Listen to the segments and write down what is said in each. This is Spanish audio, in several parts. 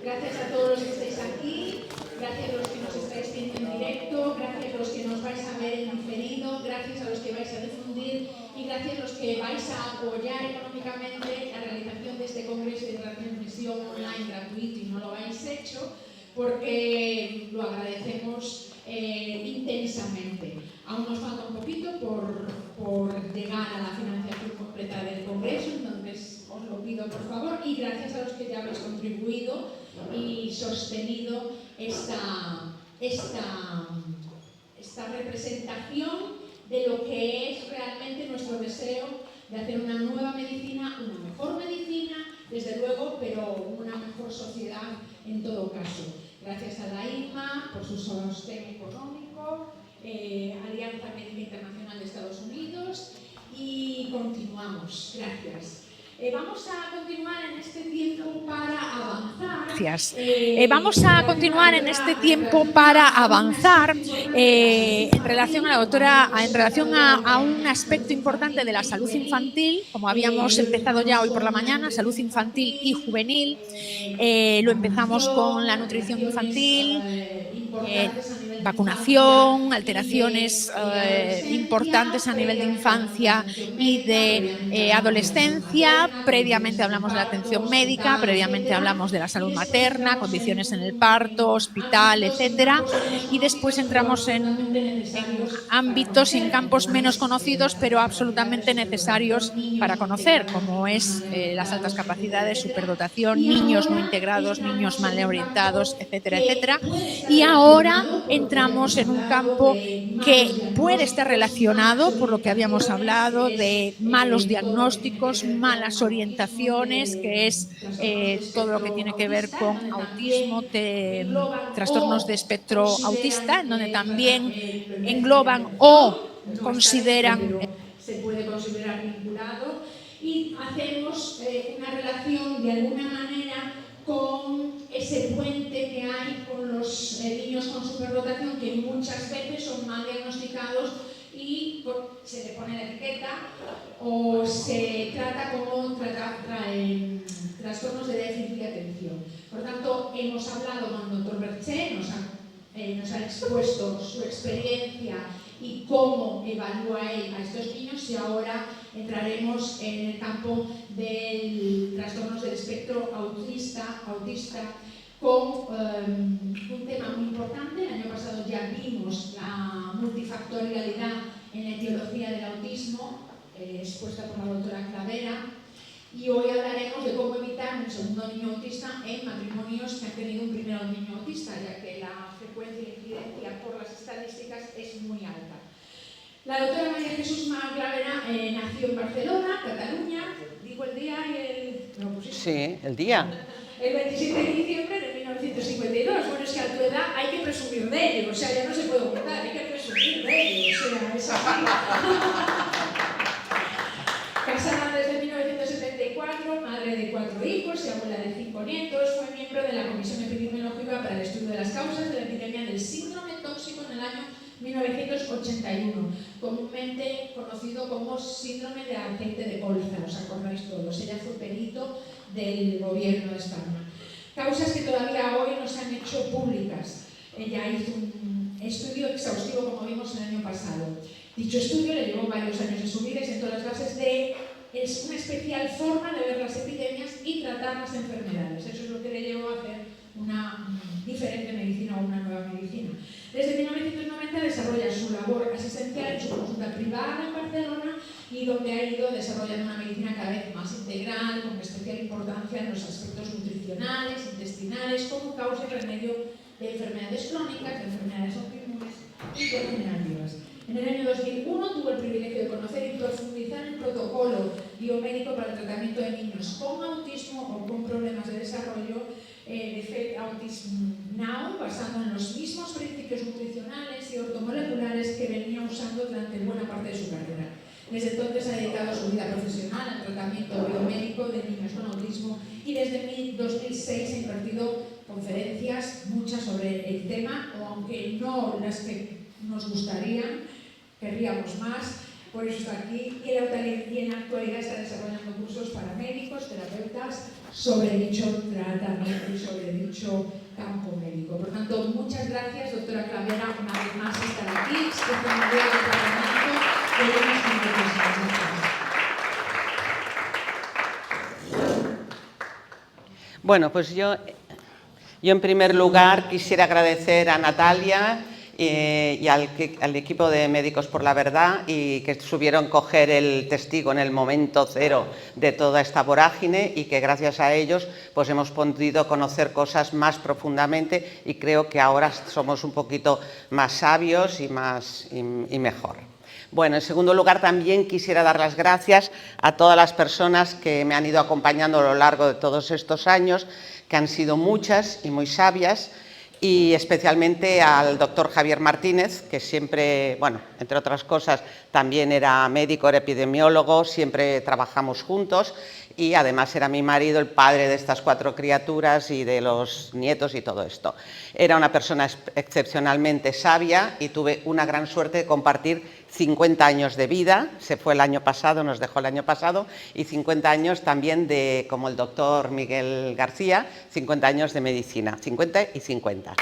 Gracias a todos los que estáis aquí, gracias a los que nos estáis viendo en directo, gracias a los que nos vais a ver en diferido, gracias a los que vais a difundir y gracias a los que vais a apoyar económicamente la realización de este congreso de transmisión online gratuito y no lo habéis hecho, porque lo agradecemos intensamente. Aún nos falta un poquito por llegar a la financiación completa del congreso, entonces os lo pido por favor, y gracias a los que ya habéis contribuido y sostenido esta representación de lo que es realmente nuestro deseo de hacer una nueva medicina, una mejor medicina, desde luego, pero una mejor sociedad en todo caso. Gracias a la IRMA por su sostén económico, Alianza Médica Internacional de Estados Unidos, y continuamos. Gracias. Vamos a continuar en este tiempo para avanzar. Gracias. Vamos a continuar en este tiempo para avanzar en relación a la doctora, en relación a un aspecto importante de la salud infantil, como habíamos empezado ya hoy por la mañana, salud infantil y juvenil. Lo empezamos con la nutrición infantil, vacunación, alteraciones importantes a nivel de infancia y de adolescencia. Previamente hablamos de la atención médica, previamente hablamos de la salud materna, condiciones en el parto, hospital, etcétera. Y después entramos en ámbitos y en campos menos conocidos, pero absolutamente necesarios para conocer, como es las altas capacidades, superdotación, niños no integrados, niños mal orientados, etcétera, etcétera. Y ahora entramos en un campo que puede estar relacionado, por lo que habíamos hablado, de malos diagnósticos, malas orientaciones, que es todo lo que tiene que ver con autismo, trastornos de espectro autista, en donde también engloban o consideran... Se puede considerar vinculado, y hacemos una relación de alguna manera con ese puente que hay con los niños con superdotación, que muchas veces son mal diagnosticados y se le pone la etiqueta o se trata como trastornos de déficit de atención. Por tanto, hemos hablado con el doctor Berché, nos ha expuesto su experiencia y cómo evalúa él a estos niños, y ahora entraremos en el campo de trastornos del espectro autista con un tema muy importante. El año pasado ya vimos la multifactorialidad en la etiología del autismo, expuesta por la doctora Clavera, y hoy hablaremos de cómo evitar un segundo niño autista en matrimonios que han tenido un primer niño autista, ya que la frecuencia e incidencia por las estadísticas es muy alta. La doctora María Jesús Clavera nació en Barcelona, Cataluña. Digo el día y el... ¿No pusiste? Sí, el día. El 27 de diciembre de 1952. Bueno, es que a tu edad hay que presumir de ello, o sea, ya no se puede ocultar, hay que presumir de ello, o sea, es así. Casada desde 1974, madre de 4 hijos y abuela de 5 nietos, fue miembro de la Comisión Epidemiológica para el Estudio de las Causas de la Epidemia del Síndrome Tóxico en el año 1981, comúnmente conocido como síndrome de aceite de colza, os acordáis todos. Ella fue perito del gobierno de España. Causas que todavía hoy no se han hecho públicas. Ella hizo un estudio exhaustivo, como vimos el año pasado. Dicho estudio le llevó varios años de su vida y sentó las bases de una especial forma de ver las epidemias y tratar las enfermedades. Eso es lo que le llevó a hacer una diferente medicina o una nueva medicina. Desde 1990 desarrolla su labor asistencial en su consulta privada en Barcelona, y donde ha ido desarrollando una medicina cada vez más integral, con especial importancia en los aspectos nutricionales, intestinales, como causa y remedio de enfermedades crónicas, de enfermedades autoinmunes y degenerativas. En el año 2001 tuvo el privilegio de conocer y profundizar en el protocolo biomédico para el tratamiento de niños con autismo o con problemas de desarrollo de Effect Autism Now, basado en los mismos principios nutricionales y ortomoleculares que venía usando durante buena parte de su carrera. Desde entonces ha dedicado su vida profesional al tratamiento biomédico de niños con autismo, y desde 2006 ha impartido conferencias, muchas sobre el tema, o aunque no las que nos gustaría, querríamos más, por eso está aquí, y en la actualidad está desarrollando cursos para médicos, terapeutas colegas sobre dicho tratamiento y sobre dicho campo médico. Por tanto, muchas gracias, doctora Clavera, una vez más estar aquí, este modelo de tratamiento que vemos en Bueno, pues yo en primer lugar quisiera agradecer a Natalia y al equipo de Médicos por la Verdad y que supieron coger el testigo en el momento cero de toda esta vorágine y que gracias a ellos pues hemos podido conocer cosas más profundamente y creo que ahora somos un poquito más sabios y mejor. Bueno, en segundo lugar también quisiera dar las gracias a todas las personas que me han ido acompañando a lo largo de todos estos años, que han sido muchas y muy sabias, y especialmente al doctor Javier Martínez, que siempre, bueno, entre otras cosas, también era médico, era epidemiólogo, siempre trabajamos juntos y además era mi marido, el padre de estas 4 criaturas y de los nietos y todo esto. Era una persona excepcionalmente sabia y tuve una gran suerte de compartir 50 años de vida, se fue el año pasado, nos dejó el año pasado, y 50 años también de, como el doctor Miguel García, 50 años de medicina, 50 y 50.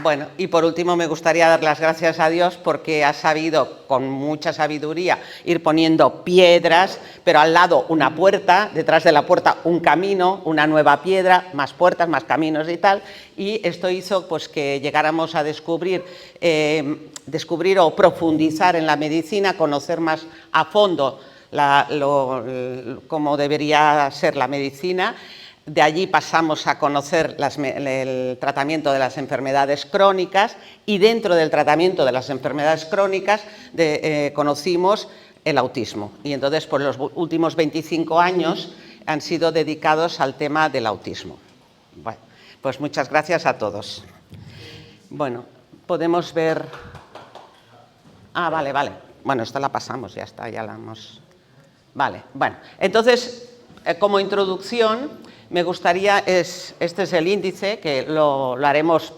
Bueno, y por último me gustaría dar las gracias a Dios porque ha sabido, con mucha sabiduría, ir poniendo piedras, pero al lado una puerta, detrás de la puerta un camino, una nueva piedra, más puertas, más caminos y tal, y esto hizo pues que llegáramos a descubrir o profundizar en la medicina, conocer más a fondo cómo debería ser la medicina. De allí pasamos a conocer el tratamiento de las enfermedades crónicas y dentro del tratamiento de las enfermedades crónicas conocimos el autismo. Y entonces, pues los últimos 25 años han sido dedicados al tema del autismo. Bueno, pues muchas gracias a todos. Bueno, podemos ver... Ah, vale. Bueno, esta la pasamos, ya está, ya la hemos... Vale, bueno, entonces, como introducción... Me gustaría, este es el índice, que lo haremos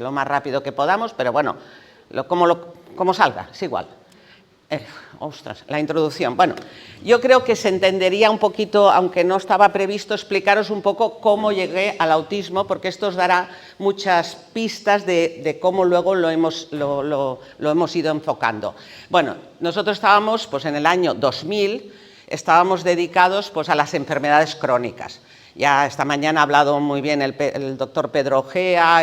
lo más rápido que podamos, pero bueno, como salga, es igual. Ostras, la introducción. Bueno, yo creo que se entendería un poquito, aunque no estaba previsto, explicaros un poco cómo llegué al autismo, porque esto os dará muchas pistas de cómo luego lo hemos ido enfocando. Bueno, nosotros estábamos pues, en el año 2000, estábamos dedicados pues, a las enfermedades crónicas. Ya esta mañana ha hablado muy bien el doctor Pedro Ojea,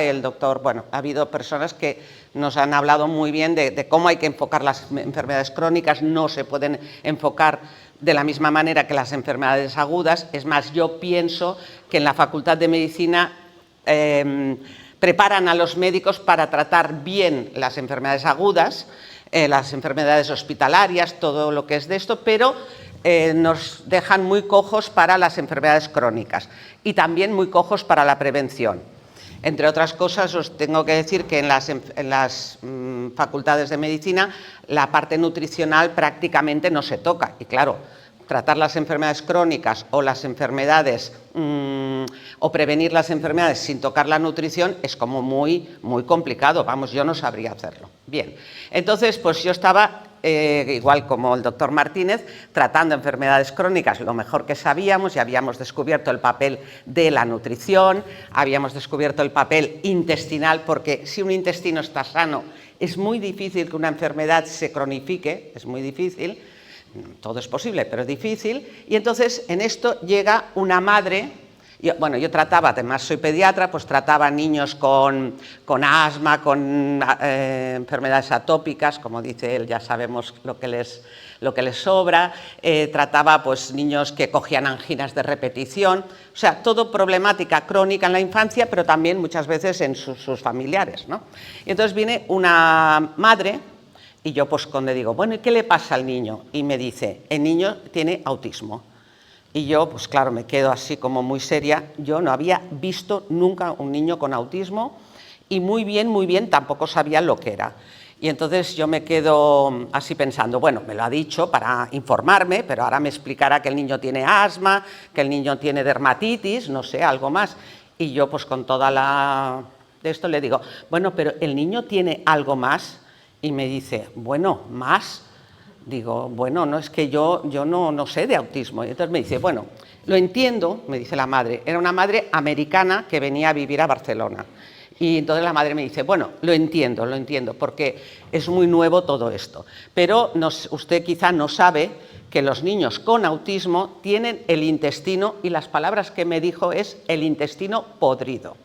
bueno, ha habido personas que nos han hablado muy bien de cómo hay que enfocar las enfermedades crónicas, no se pueden enfocar de la misma manera que las enfermedades agudas. Es más, yo pienso que en la Facultad de Medicina preparan a los médicos para tratar bien las enfermedades agudas, las enfermedades hospitalarias, todo lo que es de esto, pero nos dejan muy cojos para las enfermedades crónicas y también muy cojos para la prevención. Entre otras cosas, os tengo que decir que en las facultades de medicina la parte nutricional prácticamente no se toca. Y claro, tratar las enfermedades crónicas o las enfermedades o prevenir las enfermedades sin tocar la nutrición es como muy complicado. Vamos, yo no sabría hacerlo. Bien, entonces pues yo estaba... igual como el doctor Martínez, tratando enfermedades crónicas lo mejor que sabíamos, y habíamos descubierto el papel de la nutrición, habíamos descubierto el papel intestinal, porque si un intestino está sano es muy difícil que una enfermedad se cronifique, es muy difícil, todo es posible, pero es difícil, y entonces en esto llega una madre. Yo trataba, además soy pediatra, pues trataba niños con asma, con enfermedades atópicas, como dice él, ya sabemos lo que les sobra, trataba pues niños que cogían anginas de repetición, o sea, todo problemática crónica en la infancia, pero también muchas veces en sus familiares, ¿no? Y entonces viene una madre y yo pues cuando digo, bueno, ¿y qué le pasa al niño? Y me dice, el niño tiene autismo. Y yo, pues claro, me quedo así como muy seria. Yo no había visto nunca un niño con autismo y muy bien, tampoco sabía lo que era. Y entonces yo me quedo así pensando, bueno, me lo ha dicho para informarme, pero ahora me explicará que el niño tiene asma, que el niño tiene dermatitis, no sé, algo más. Y yo pues con toda la de esto le digo, bueno, pero el niño tiene algo más, y me dice, bueno, más. Digo, bueno, no, es que yo no sé de autismo. Y entonces me dice, bueno, lo entiendo, me dice la madre, era una madre americana que venía a vivir a Barcelona. Y entonces la madre me dice, bueno, lo entiendo, porque es muy nuevo todo esto. Pero usted quizá no sabe que los niños con autismo tienen el intestino, y las palabras que me dijo es el intestino podrido.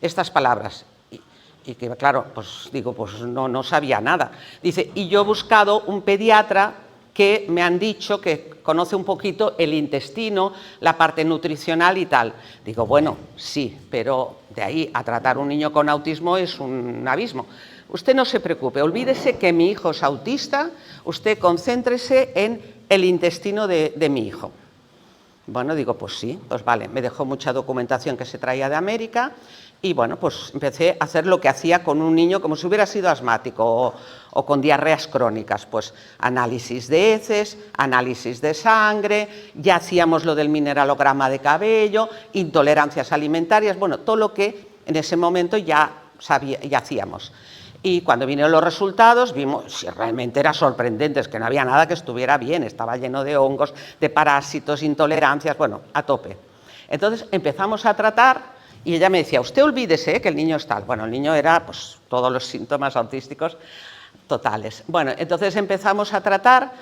Estas palabras. Y que claro, pues digo, pues no sabía nada. Dice, y yo he buscado un pediatra que me han dicho que conoce un poquito el intestino, la parte nutricional y tal. Digo, bueno, sí, pero de ahí a tratar un niño con autismo es un abismo. Usted no se preocupe, olvídese que mi hijo es autista, usted concéntrese en el intestino de mi hijo. Bueno, digo, pues sí, pues vale, me dejó mucha documentación que se traía de América. Y bueno, pues empecé a hacer lo que hacía con un niño como si hubiera sido asmático o con diarreas crónicas, pues análisis de heces, análisis de sangre, ya hacíamos lo del mineralograma de cabello, intolerancias alimentarias, bueno, todo lo que en ese momento ya hacíamos. Y cuando vinieron los resultados vimos si realmente era sorprendente, es que no había nada que estuviera bien, estaba lleno de hongos, de parásitos, intolerancias, bueno, a tope. Entonces empezamos a tratar. Y ella me decía, usted olvídese que el niño es tal. Bueno, el niño era pues todos los síntomas autísticos totales. Bueno, entonces empezamos a tratar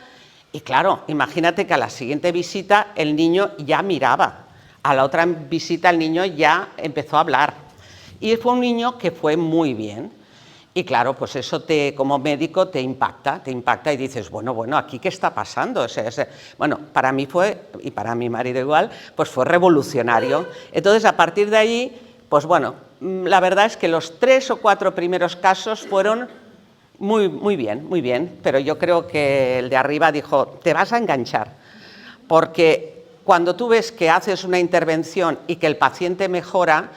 y claro, imagínate que a la siguiente visita el niño ya miraba. A la otra visita el niño ya empezó a hablar. Y fue un niño que fue muy bien. Y claro, pues eso como médico te impacta y dices, bueno, ¿aquí qué está pasando? Bueno, para mí fue, y para mi marido igual, pues fue revolucionario. Entonces, a partir de ahí, pues bueno, la verdad es que los 3 o 4 primeros casos fueron muy bien, pero yo creo que el de arriba dijo, te vas a enganchar, porque cuando tú ves que haces una intervención y que el paciente mejora,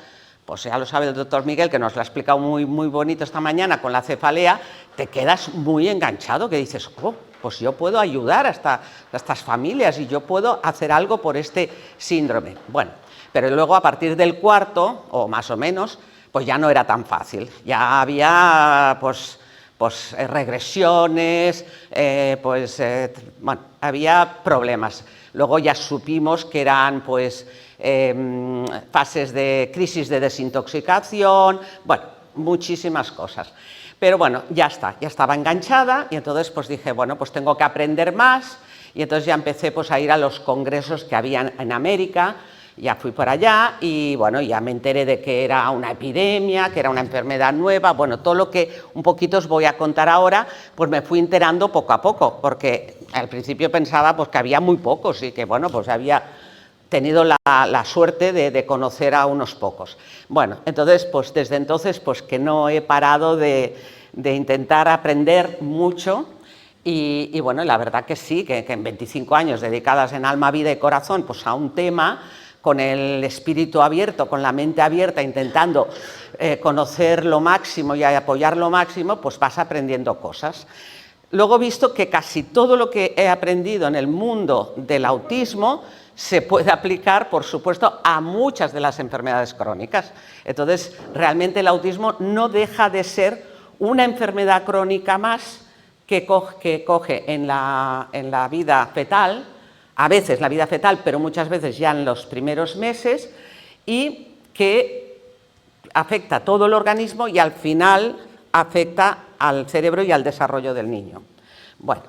pues ya lo sabe el doctor Miguel, que nos lo ha explicado muy bonito esta mañana con la cefalea, te quedas muy enganchado, que dices, pues yo puedo ayudar a estas familias y yo puedo hacer algo por este síndrome. Bueno, pero luego a partir del 4, o más o menos, pues ya no era tan fácil. Ya había, pues regresiones, bueno, había problemas. Luego ya supimos que eran, pues, fases de crisis de desintoxicación, bueno, muchísimas cosas. Pero bueno, ya estaba enganchada y entonces pues dije, bueno, pues tengo que aprender más y entonces ya empecé pues a ir a los congresos que había en América, ya fui por allá y bueno, ya me enteré de que era una epidemia, que era una enfermedad nueva, bueno, todo lo que un poquito os voy a contar ahora, pues me fui enterando poco a poco, porque al principio pensaba pues que había muy pocos y que bueno, pues había tenido la suerte de conocer a unos pocos. Bueno, entonces, pues desde entonces, pues que no he parado de intentar aprender mucho y bueno, la verdad que sí, que en 25 años dedicadas en alma, vida y corazón, pues a un tema, con el espíritu abierto, con la mente abierta, intentando conocer lo máximo y apoyar lo máximo, pues vas aprendiendo cosas. Luego he visto que casi todo lo que he aprendido en el mundo del autismo se puede aplicar, por supuesto, a muchas de las enfermedades crónicas. Entonces, realmente el autismo no deja de ser una enfermedad crónica más que coge en la vida fetal, a veces la vida fetal, pero muchas veces ya en los primeros meses, y que afecta a todo el organismo y al final afecta al cerebro y al desarrollo del niño. Bueno,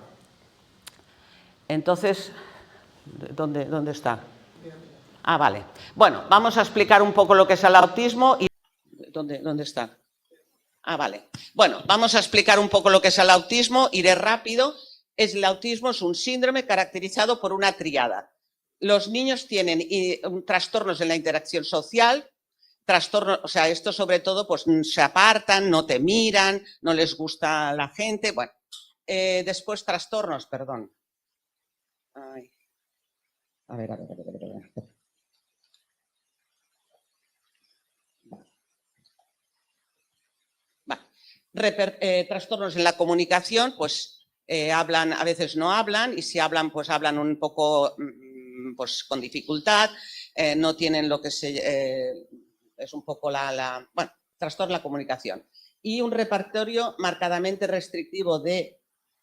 entonces, ¿dónde está? Ah, vale. Bueno, vamos a explicar un poco lo que es el autismo y... ¿Dónde está? Ah, vale. Bueno, vamos a explicar un poco lo que es el autismo, iré rápido. El autismo es un síndrome caracterizado por una tríada. Los niños tienen trastornos en la interacción social, trastornos, o sea, esto sobre todo, pues se apartan, no te miran, no les gusta la gente, bueno. Después trastornos, perdón. Ay. A ver. Trastornos en la comunicación, pues hablan, a veces no hablan, y si hablan, pues hablan un poco pues, con dificultad, no tienen lo que es un poco bueno, trastorno de la comunicación. Y un repertorio marcadamente restrictivo de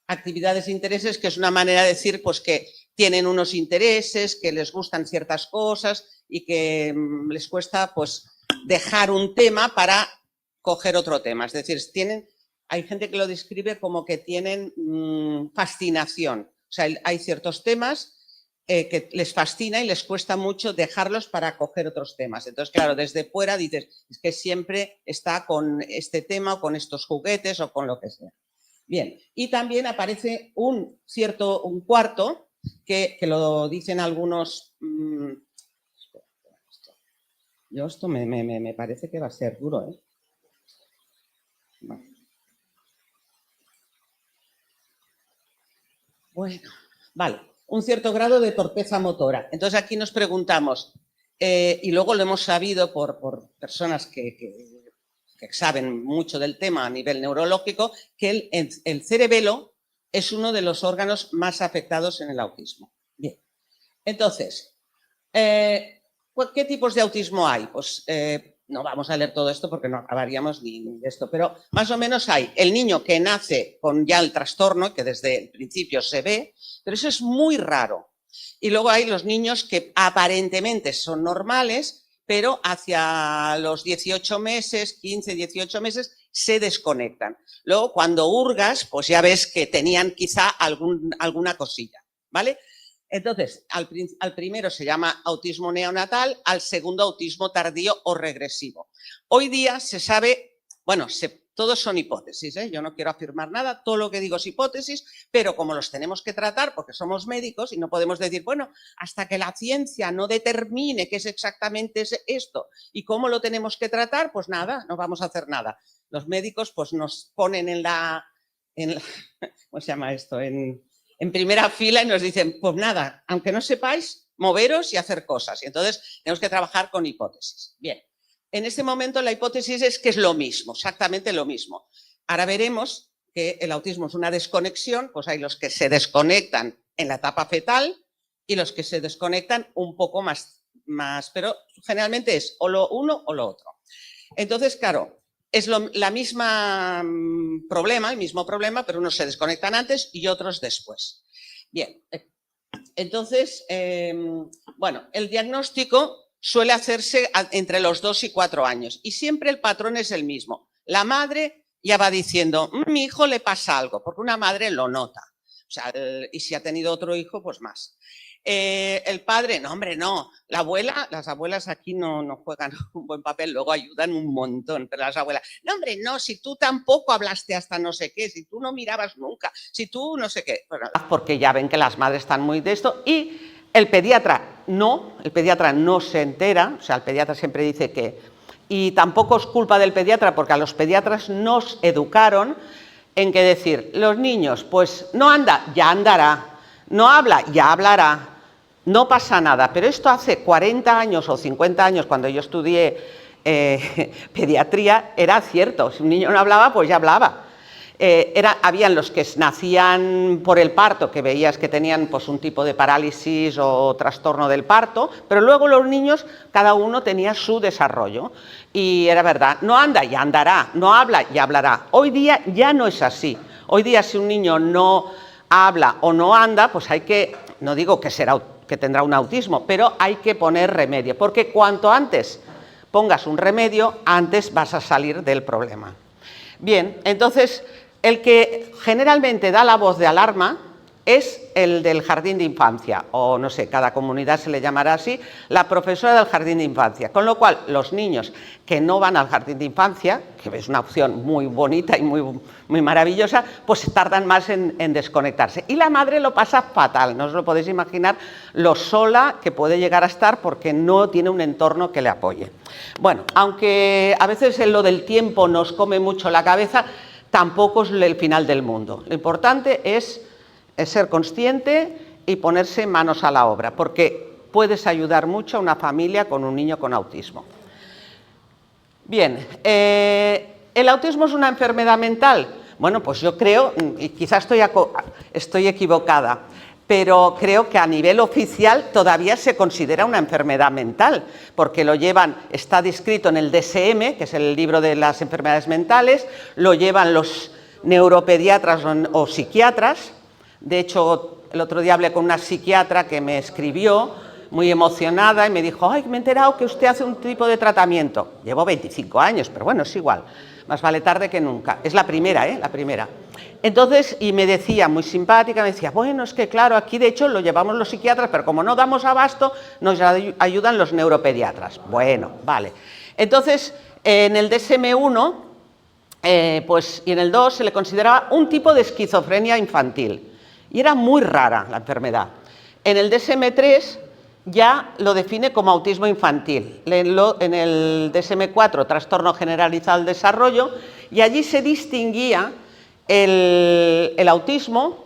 actividades e intereses, que es una manera de decir pues, que tienen unos intereses, que les gustan ciertas cosas y que les cuesta pues, dejar un tema para coger otro tema. Es decir, hay gente que lo describe como que tienen fascinación. O sea, hay ciertos temas que les fascina y les cuesta mucho dejarlos para coger otros temas. Entonces, claro, desde fuera dices, es que siempre está con este tema o con estos juguetes o con lo que sea. Bien, y también aparece un cuarto que lo dicen algunos... Yo esto me parece que va a ser duro, ¿eh? Bueno, vale. Un cierto grado de torpeza motora. Entonces aquí nos preguntamos, y luego lo hemos sabido por personas que saben mucho del tema a nivel neurológico, que el cerebelo es uno de los órganos más afectados en el autismo. Bien, entonces, ¿qué tipos de autismo hay? Pues no vamos a leer todo esto porque no acabaríamos ni de esto, pero más o menos hay el niño que nace con ya el trastorno, que desde el principio se ve, pero eso es muy raro. Y luego hay los niños que aparentemente son normales, pero hacia los 18 meses, 15, 18 meses, se desconectan. Luego, cuando hurgas, pues ya ves que tenían quizá alguna cosilla, ¿vale? Entonces, al primero se llama autismo neonatal, al segundo autismo tardío o regresivo. Hoy día se sabe, bueno, todos son hipótesis, ¿eh? Yo no quiero afirmar nada, todo lo que digo es hipótesis, pero como los tenemos que tratar porque somos médicos y no podemos decir, bueno, hasta que la ciencia no determine qué es exactamente esto y cómo lo tenemos que tratar, pues nada, no vamos a hacer nada. Los médicos pues nos ponen ¿cómo se llama esto? En primera fila y nos dicen, pues nada, aunque no sepáis, moveros y hacer cosas. Y entonces tenemos que trabajar con hipótesis. Bien. En este momento la hipótesis es que es lo mismo, exactamente lo mismo. Ahora veremos que el autismo es una desconexión, pues hay los que se desconectan en la etapa fetal y los que se desconectan un poco más, pero generalmente es o lo uno o lo otro. Entonces, claro, es el mismo problema, pero unos se desconectan antes y otros después. Bien, entonces, bueno, el diagnóstico suele hacerse entre los 2 y 4 años y siempre el patrón es el mismo. La madre ya va diciendo, mi hijo le pasa algo, porque una madre lo nota. O sea, y si ha tenido otro hijo, pues más. El padre, no, hombre, no. La abuela, las abuelas aquí no juegan un buen papel, luego ayudan un montón, pero las abuelas, no, hombre, no, si tú tampoco hablaste hasta no sé qué, si tú no mirabas nunca, si tú no sé qué. Bueno, porque ya ven que las madres están muy de esto y el pediatra no se entera, o sea, el pediatra siempre dice que... Y tampoco es culpa del pediatra, porque a los pediatras nos educaron en que decir, los niños, pues no anda, ya andará, no habla, ya hablará, no pasa nada. Pero esto hace 40 años o 50 años, cuando yo estudié pediatría, era cierto, si un niño no hablaba, pues ya hablaba. Habían los que nacían por el parto, que veías que tenían pues, un tipo de parálisis o trastorno del parto, pero luego los niños, cada uno tenía su desarrollo. Y era verdad, no anda, ya andará, no habla, ya hablará. Hoy día ya no es así. Hoy día si un niño no habla o no anda, pues hay que, no digo que tendrá un autismo, pero hay que poner remedio, porque cuanto antes pongas un remedio, antes vas a salir del problema. Bien, entonces... El que generalmente da la voz de alarma es el del jardín de infancia, o no sé, cada comunidad se le llamará así, la profesora del jardín de infancia. Con lo cual, los niños que no van al jardín de infancia, que es una opción muy bonita y muy maravillosa, pues tardan más en desconectarse. Y la madre lo pasa fatal, no os lo podéis imaginar lo sola que puede llegar a estar porque no tiene un entorno que le apoye. Bueno, aunque a veces en lo del tiempo nos come mucho la cabeza, tampoco es el final del mundo. Lo importante es ser consciente y ponerse manos a la obra, porque puedes ayudar mucho a una familia con un niño con autismo. Bien, ¿el autismo es una enfermedad mental? Bueno, pues yo creo, y quizás estoy equivocada, pero creo que a nivel oficial todavía se considera una enfermedad mental, porque lo llevan, está descrito en el DSM, que es el libro de las enfermedades mentales, lo llevan los neuropediatras o psiquiatras. De hecho, el otro día hablé con una psiquiatra que me escribió muy emocionada y me dijo: ay, me he enterado que usted hace un tipo de tratamiento. Llevo 25 años, pero bueno, es igual, más vale tarde que nunca. Es la primera, la primera. Entonces, y me decía, muy simpática, me decía: bueno, es que claro, aquí de hecho lo llevamos los psiquiatras, pero como no damos abasto, nos ayudan los neuropediatras. Bueno, vale. Entonces, en el DSM-1, pues, y en el 2 se le consideraba un tipo de esquizofrenia infantil, y era muy rara la enfermedad. En el DSM-3 ya lo define como autismo infantil, en el DSM-4 trastorno generalizado del desarrollo, y allí se distinguía el autismo,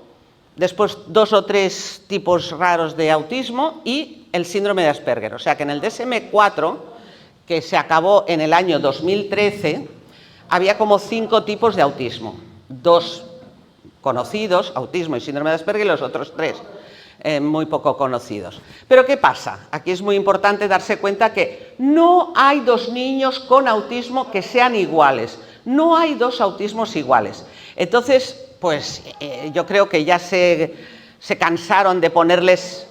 después 2 o 3 tipos raros de autismo y el síndrome de Asperger. O sea que en el DSM-4, que se acabó en el año 2013, había como 5 tipos de autismo, 2 conocidos, autismo y síndrome de Asperger, y los otros 3 muy poco conocidos. Pero ¿qué pasa? Aquí es muy importante darse cuenta que no hay 2 niños con autismo que sean iguales, no hay 2 autismos iguales. Entonces, pues yo creo que ya se cansaron de ponerles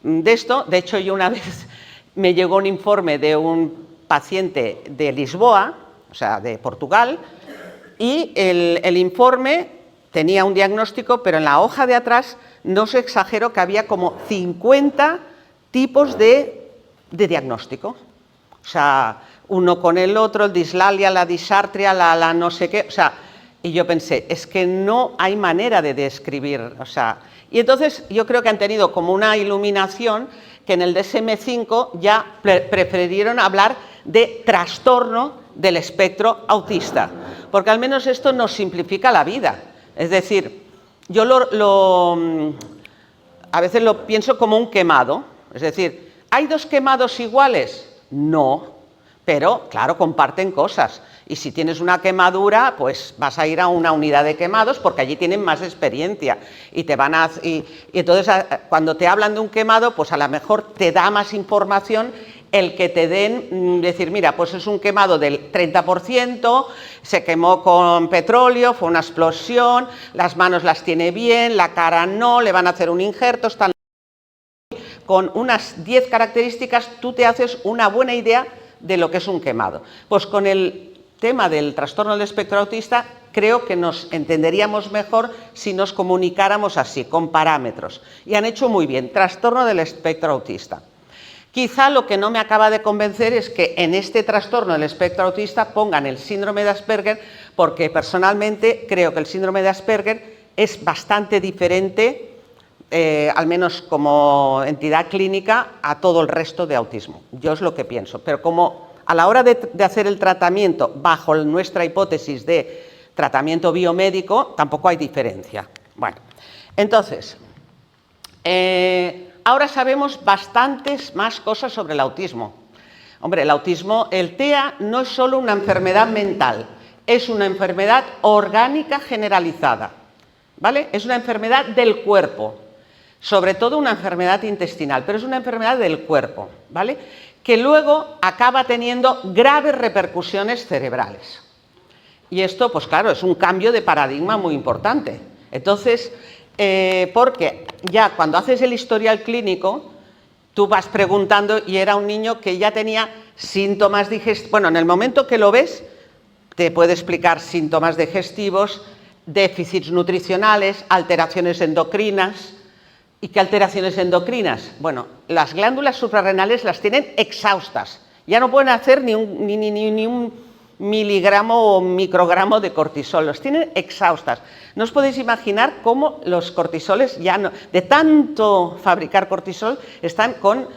de esto. De hecho, yo una vez me llegó un informe de un paciente de Lisboa, o sea, de Portugal, y el informe tenía un diagnóstico, pero en la hoja de atrás, no os exagero, que había como 50 tipos de diagnóstico. O sea, uno con el otro, el dislalia, la disartria, la no sé qué. O sea, y yo pensé, es que no hay manera de describir. O sea, y entonces yo creo que han tenido como una iluminación que en el DSM-5 ya prefirieron hablar de trastorno del espectro autista, porque al menos esto nos simplifica la vida. Es decir, yo a veces lo pienso como un quemado, es decir, ¿hay 2 quemados iguales? No, pero claro, comparten cosas, y si tienes una quemadura, pues vas a ir a una unidad de quemados porque allí tienen más experiencia y entonces cuando te hablan de un quemado, pues a lo mejor te da más información el que te den, decir, mira, pues es un quemado del 30%, se quemó con petróleo, fue una explosión, las manos las tiene bien, la cara no, le van a hacer un injerto, están con unas 10 características, tú te haces una buena idea de lo que es un quemado. Pues con el tema del trastorno del espectro autista, creo que nos entenderíamos mejor si nos comunicáramos así, con parámetros. Y han hecho muy bien, trastorno del espectro autista. Quizá lo que no me acaba de convencer es que en este trastorno del espectro autista pongan el síndrome de Asperger, porque personalmente creo que el síndrome de Asperger es bastante diferente, al menos como entidad clínica, a todo el resto de autismo. Yo es lo que pienso, pero como a la hora de hacer el tratamiento bajo nuestra hipótesis de tratamiento biomédico, tampoco hay diferencia. Bueno, entonces, ahora sabemos bastantes más cosas sobre el autismo. Hombre, el autismo, el TEA no es solo una enfermedad mental, es una enfermedad orgánica generalizada, ¿vale? Es una enfermedad del cuerpo, sobre todo una enfermedad intestinal, pero es una enfermedad del cuerpo, ¿vale? Que luego acaba teniendo graves repercusiones cerebrales. Y esto, pues claro, es un cambio de paradigma muy importante. Entonces, porque ya cuando haces el historial clínico, tú vas preguntando, y era un niño que ya tenía síntomas digestivos. Bueno, en el momento que lo ves, te puede explicar síntomas digestivos, déficits nutricionales, alteraciones endocrinas. ¿Y qué alteraciones endocrinas? Bueno, las glándulas suprarrenales las tienen exhaustas. Ya no pueden hacer ni un miligramo o microgramo de cortisol, los tienen exhaustas. No os podéis imaginar cómo los cortisoles, ya no, de tanto fabricar cortisol, están con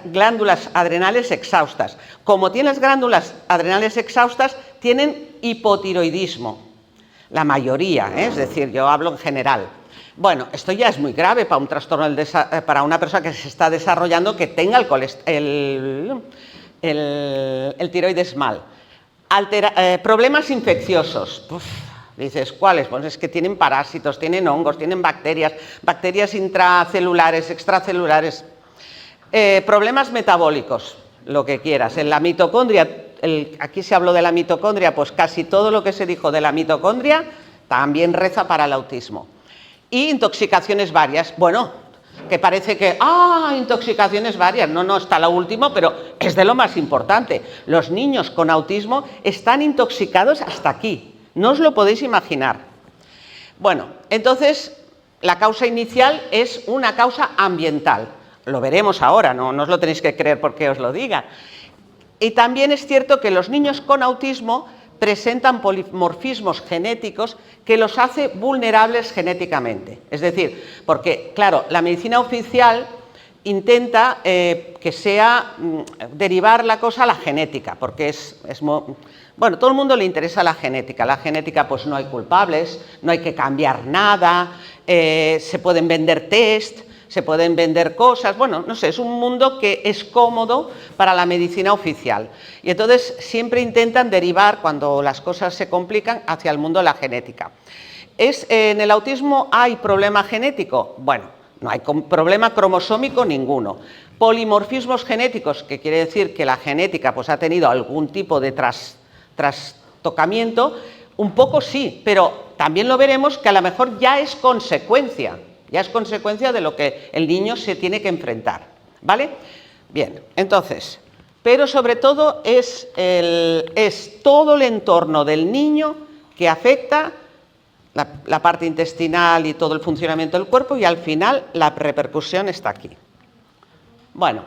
glándulas adrenales exhaustas. Como tienen las glándulas adrenales exhaustas, tienen hipotiroidismo. La mayoría, es decir, yo hablo en general. Bueno, esto ya es muy grave para un trastorno, para una persona que se está desarrollando, que tenga el tiroides mal. Problemas infecciosos. Dices, ¿cuáles? Pues es que tienen parásitos, tienen hongos, tienen bacterias, bacterias intracelulares, extracelulares, problemas metabólicos, lo que quieras. En la mitocondria, aquí se habló de la mitocondria, pues casi todo lo que se dijo de la mitocondria también reza para el autismo. Y intoxicaciones varias, bueno, que parece que, intoxicaciones varias, no, está lo último, pero es de lo más importante. Los niños con autismo están intoxicados hasta aquí, no os lo podéis imaginar. Bueno, entonces, la causa inicial es una causa ambiental. Lo veremos ahora, no os lo tenéis que creer porque os lo diga. Y también es cierto que los niños con autismo presentan polimorfismos genéticos que los hace vulnerables genéticamente. Es decir, porque, claro, la medicina oficial intenta que sea derivar la cosa a la genética, porque bueno, todo el mundo le interesa la genética. La genética, pues no hay culpables, no hay que cambiar nada, se pueden vender test, se pueden vender cosas, bueno, no sé, es un mundo que es cómodo para la medicina oficial. Y entonces siempre intentan derivar, cuando las cosas se complican, hacia el mundo de la genética. ¿En el autismo hay problema genético? Bueno, no hay problema cromosómico ninguno. Polimorfismos genéticos, que quiere decir que la genética pues, ha tenido algún tipo de trastocamiento, un poco sí, pero también lo veremos que a lo mejor ya es consecuencia de lo que el niño se tiene que enfrentar, ¿vale? Bien, entonces, pero sobre todo es todo el entorno del niño que afecta la parte intestinal y todo el funcionamiento del cuerpo, y al final la repercusión está aquí. Bueno,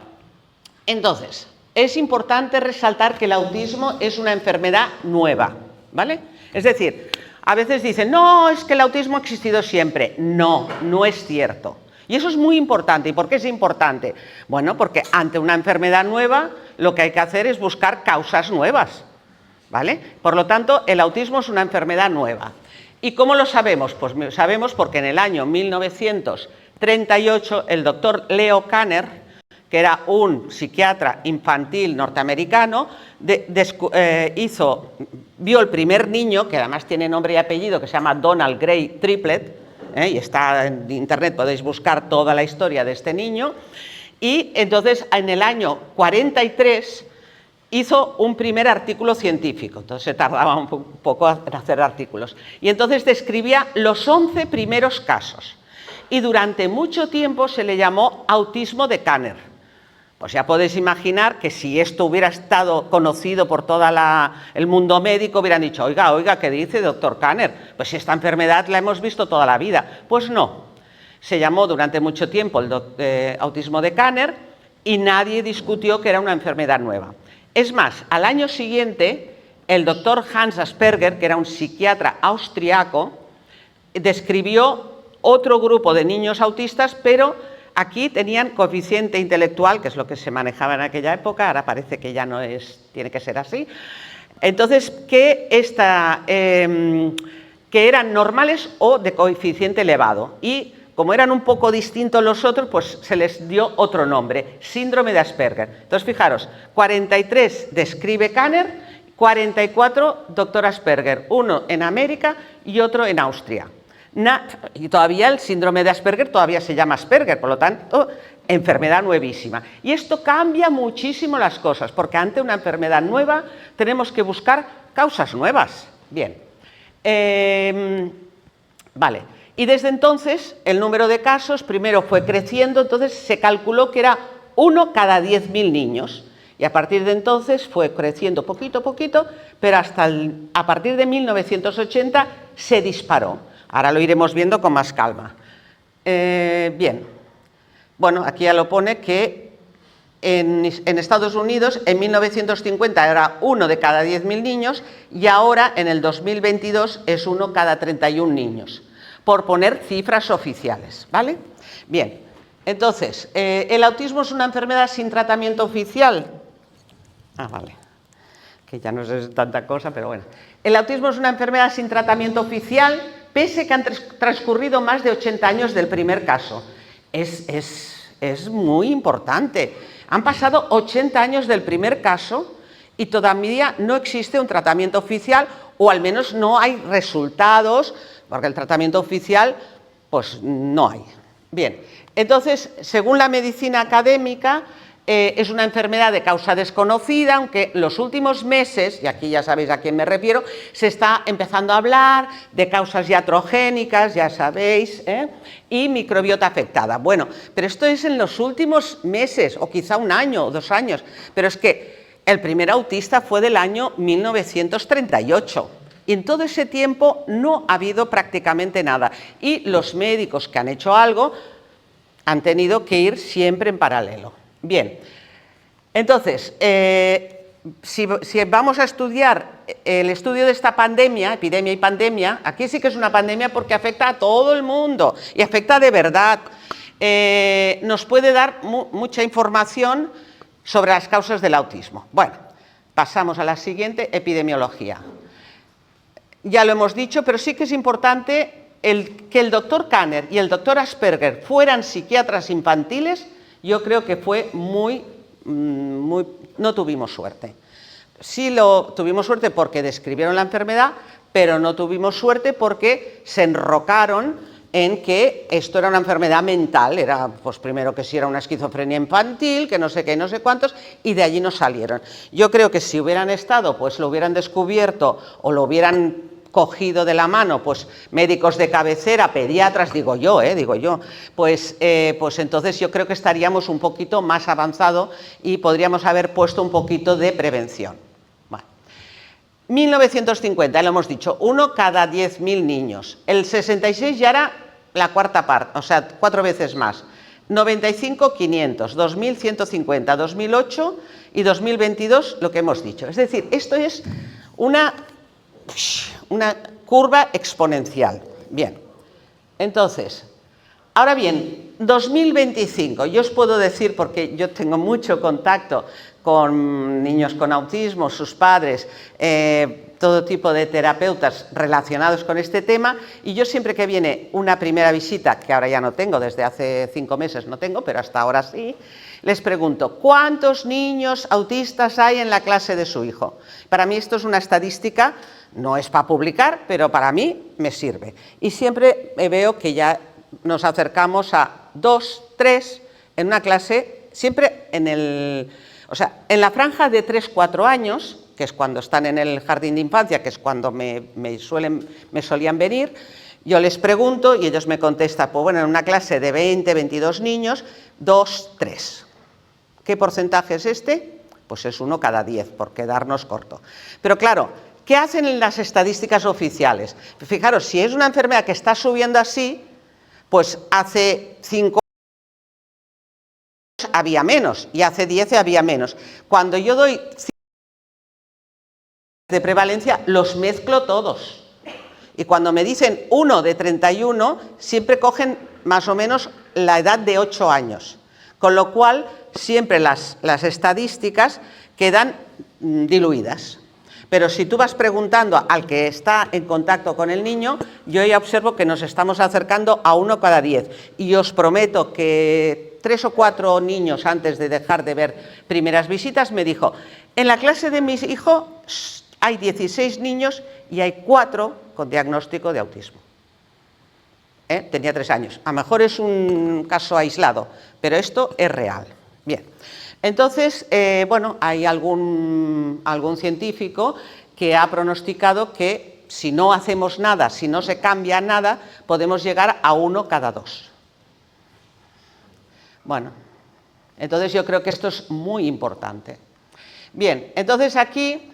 entonces, es importante resaltar que el autismo es una enfermedad nueva, ¿vale? Es decir, a veces dicen, no, es que el autismo ha existido siempre. No, no es cierto. Y eso es muy importante. ¿Y por qué es importante? Bueno, porque ante una enfermedad nueva lo que hay que hacer es buscar causas nuevas, ¿vale? Por lo tanto, el autismo es una enfermedad nueva. ¿Y cómo lo sabemos? Pues sabemos porque en el año 1938 el doctor Leo Kanner, que era un psiquiatra infantil norteamericano, vio el primer niño, que además tiene nombre y apellido, que se llama Donald Gray Triplett, y está en internet, podéis buscar toda la historia de este niño, y entonces en el año 43 hizo un primer artículo científico, entonces se tardaba un poco en hacer artículos, y entonces describía los 11 primeros casos, y durante mucho tiempo se le llamó autismo de Kanner. Pues ya podéis imaginar que si esto hubiera estado conocido por todo el mundo médico, hubieran dicho, oiga, ¿qué dice doctor Kanner? Pues si esta enfermedad la hemos visto toda la vida. Pues no, se llamó durante mucho tiempo el autismo de Kanner y nadie discutió que era una enfermedad nueva. Es más, al año siguiente, el doctor Hans Asperger, que era un psiquiatra austriaco, describió otro grupo de niños autistas, pero aquí tenían coeficiente intelectual, que es lo que se manejaba en aquella época, ahora parece que ya no tiene que ser así. Entonces, que eran normales o de coeficiente elevado. Y como eran un poco distintos los otros, pues se les dio otro nombre, síndrome de Asperger. Entonces, fijaros, 43 describe Kanner, 44 doctor Asperger, uno en América y otro en Austria. Y todavía el síndrome de Asperger todavía se llama Asperger, por lo tanto, enfermedad nuevísima. Y esto cambia muchísimo las cosas, porque ante una enfermedad nueva tenemos que buscar causas nuevas. Bien, vale. Y desde entonces el número de casos primero fue creciendo, entonces se calculó que era 1 cada 10.000 niños. Y a partir de entonces fue creciendo poquito a poquito, pero a partir de 1980 se disparó. Ahora lo iremos viendo con más calma. Bien, bueno, aquí ya lo pone que en Estados Unidos en 1950 era 1 de cada 10.000 niños y ahora en el 2022 es 1 cada 31 niños, por poner cifras oficiales, ¿vale? Bien, entonces, ¿el autismo es una enfermedad sin tratamiento oficial? Vale, que ya no es tanta cosa, pero bueno. El autismo es una enfermedad sin tratamiento oficial, pese que han transcurrido más de 80 años del primer caso. Es muy importante. Han pasado 80 años del primer caso y todavía no existe un tratamiento oficial o al menos no hay resultados, porque el tratamiento oficial pues no hay. Bien, entonces, según la medicina académica, es una enfermedad de causa desconocida, aunque los últimos meses, y aquí ya sabéis a quién me refiero, se está empezando a hablar de causas iatrogénicas, ya sabéis, y microbiota afectada. Bueno, pero esto es en los últimos meses, o quizá un año o 2 años, pero es que el primer autista fue del año 1938. Y en todo ese tiempo no ha habido prácticamente nada. Y los médicos que han hecho algo han tenido que ir siempre en paralelo. Bien, entonces, si vamos a estudiar el estudio de esta pandemia, epidemia y pandemia, aquí sí que es una pandemia porque afecta a todo el mundo y afecta de verdad. Nos puede dar mucha información sobre las causas del autismo. Bueno, pasamos a la siguiente, epidemiología. Ya lo hemos dicho, pero sí que es importante que el doctor Kanner y el doctor Asperger fueran psiquiatras infantiles. Yo creo que fue no tuvimos suerte. Sí tuvimos suerte porque describieron la enfermedad, pero no tuvimos suerte porque se enrocaron en que esto era una enfermedad mental, era pues primero que si era una esquizofrenia infantil, que no sé qué, no sé cuántos, y de allí no salieron. Yo creo que si hubieran estado, pues lo hubieran descubierto o lo hubieran cogido de la mano, pues médicos de cabecera, pediatras, digo yo, pues entonces yo creo que estaríamos un poquito más avanzado y podríamos haber puesto un poquito de prevención. Bueno. 1950, lo hemos dicho, 1 cada 10.000 niños. El 66 ya era la cuarta parte, o sea, 4 veces más. 95, 500, 2000, 150, 2008 y 2022, lo que hemos dicho. Es decir, esto es una curva exponencial. Bien, entonces, ahora bien, 2025, yo os puedo decir, porque yo tengo mucho contacto con niños con autismo, sus padres, todo tipo de terapeutas relacionados con este tema, y yo siempre que viene una primera visita, que ahora ya no tengo, desde hace 5 meses no tengo, pero hasta ahora sí, les pregunto, ¿cuántos niños autistas hay en la clase de su hijo? Para mí esto es una estadística, no es para publicar, pero para mí me sirve. Y siempre veo que ya nos acercamos a 2, 3 en una clase, siempre en la franja de 3, 4 años, que es cuando están en el jardín de infancia, que es cuando me solían venir. Yo les pregunto y ellos me contestan, pues bueno, en una clase de 20, 22 niños, 2, 3. ¿Qué porcentaje es este? Pues es 1 cada 10, por quedarnos corto. Pero claro, ¿qué hacen en las estadísticas oficiales? Fijaros, si es una enfermedad que está subiendo así, pues hace 5 años había menos y hace 10 había menos. Cuando yo doy de prevalencia, los mezclo todos. Y cuando me dicen 1 de 31, siempre cogen más o menos la edad de 8 años. Con lo cual, siempre las estadísticas quedan diluidas. Pero si tú vas preguntando al que está en contacto con el niño, yo ya observo que nos estamos acercando a 1 cada 10. Y os prometo que 3 o 4 niños, antes de dejar de ver primeras visitas, me dijo, en la clase de mi hijo hay 16 niños y hay 4 con diagnóstico de autismo. Tenía 3 años. A lo mejor es un caso aislado, pero esto es real. Bien. Entonces, bueno, hay algún científico que ha pronosticado que si no hacemos nada, si no se cambia nada, podemos llegar a 1 cada 2. Bueno, entonces yo creo que esto es muy importante. Bien, entonces aquí,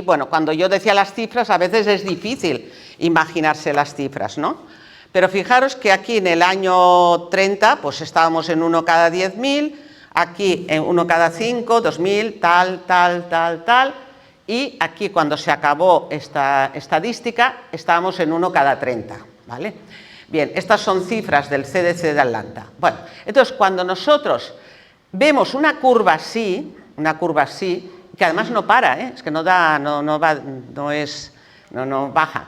bueno, cuando yo decía las cifras, a veces es difícil imaginarse las cifras, ¿no? Pero fijaros que aquí en el año 30, pues estábamos en 1 cada 10.000, aquí en 1 cada 5, 2000, tal, y aquí cuando se acabó esta estadística estábamos en 1 cada 30, ¿vale? Bien, estas son cifras del CDC de Atlanta. Bueno, entonces cuando nosotros vemos una curva así, que además no para, es que no baja.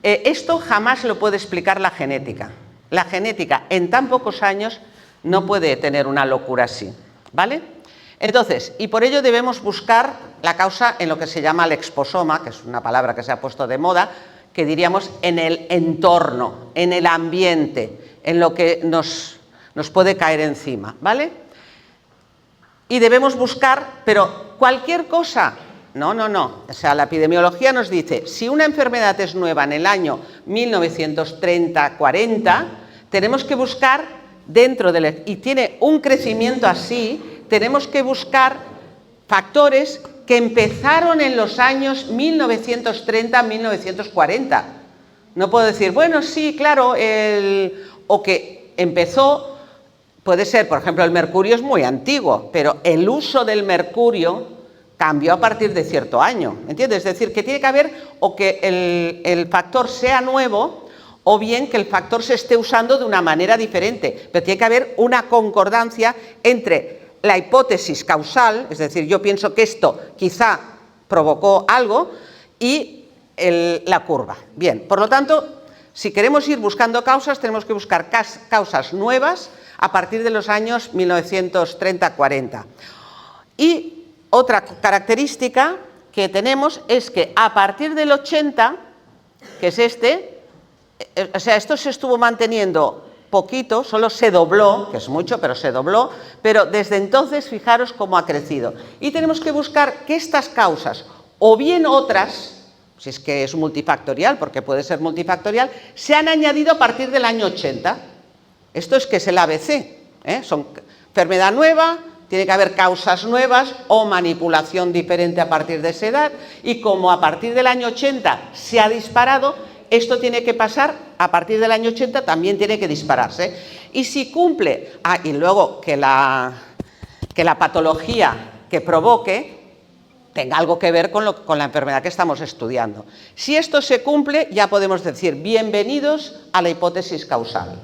Esto jamás lo puede explicar la genética. La genética en tan pocos años no puede tener una locura así, ¿vale? Entonces, y por ello debemos buscar la causa en lo que se llama el exposoma, que es una palabra que se ha puesto de moda, que diríamos en el entorno, en el ambiente, en lo que nos puede caer encima, ¿vale? Y debemos buscar, pero cualquier cosa, no. O sea, la epidemiología nos dice, si una enfermedad es nueva en el año 1930-40, tenemos que buscar dentro del... y tiene un crecimiento así, tenemos que buscar factores que empezaron en los años 1930-1940. No puedo decir, bueno, sí, claro, o que empezó, puede ser, por ejemplo, el mercurio es muy antiguo, pero el uso del mercurio cambió a partir de cierto año, ¿entiendes? Es decir, que tiene que haber o que el factor sea nuevo o bien que el factor se esté usando de una manera diferente, pero tiene que haber una concordancia entre la hipótesis causal, es decir, yo pienso que esto quizá provocó algo, y la curva. Bien, por lo tanto, si queremos ir buscando causas, tenemos que buscar causas nuevas a partir de los años 1930-40. Y otra característica que tenemos es que a partir del 80, que es o sea, esto se estuvo manteniendo poquito, solo se dobló, que es mucho, pero se dobló, pero desde entonces fijaros cómo ha crecido. Y tenemos que buscar que estas causas, o bien otras, si es que es multifactorial, porque puede ser multifactorial, se han añadido a partir del año 80. Esto es que es el ABC, son enfermedad nueva, tiene que haber causas nuevas o manipulación diferente a partir de esa edad, y como a partir del año 80 se ha disparado, esto tiene que pasar, a partir del año 80 también tiene que dispararse. Y si cumple, y luego que la patología que provoque tenga algo que ver con la enfermedad que estamos estudiando. Si esto se cumple, ya podemos decir bienvenidos a la hipótesis causal.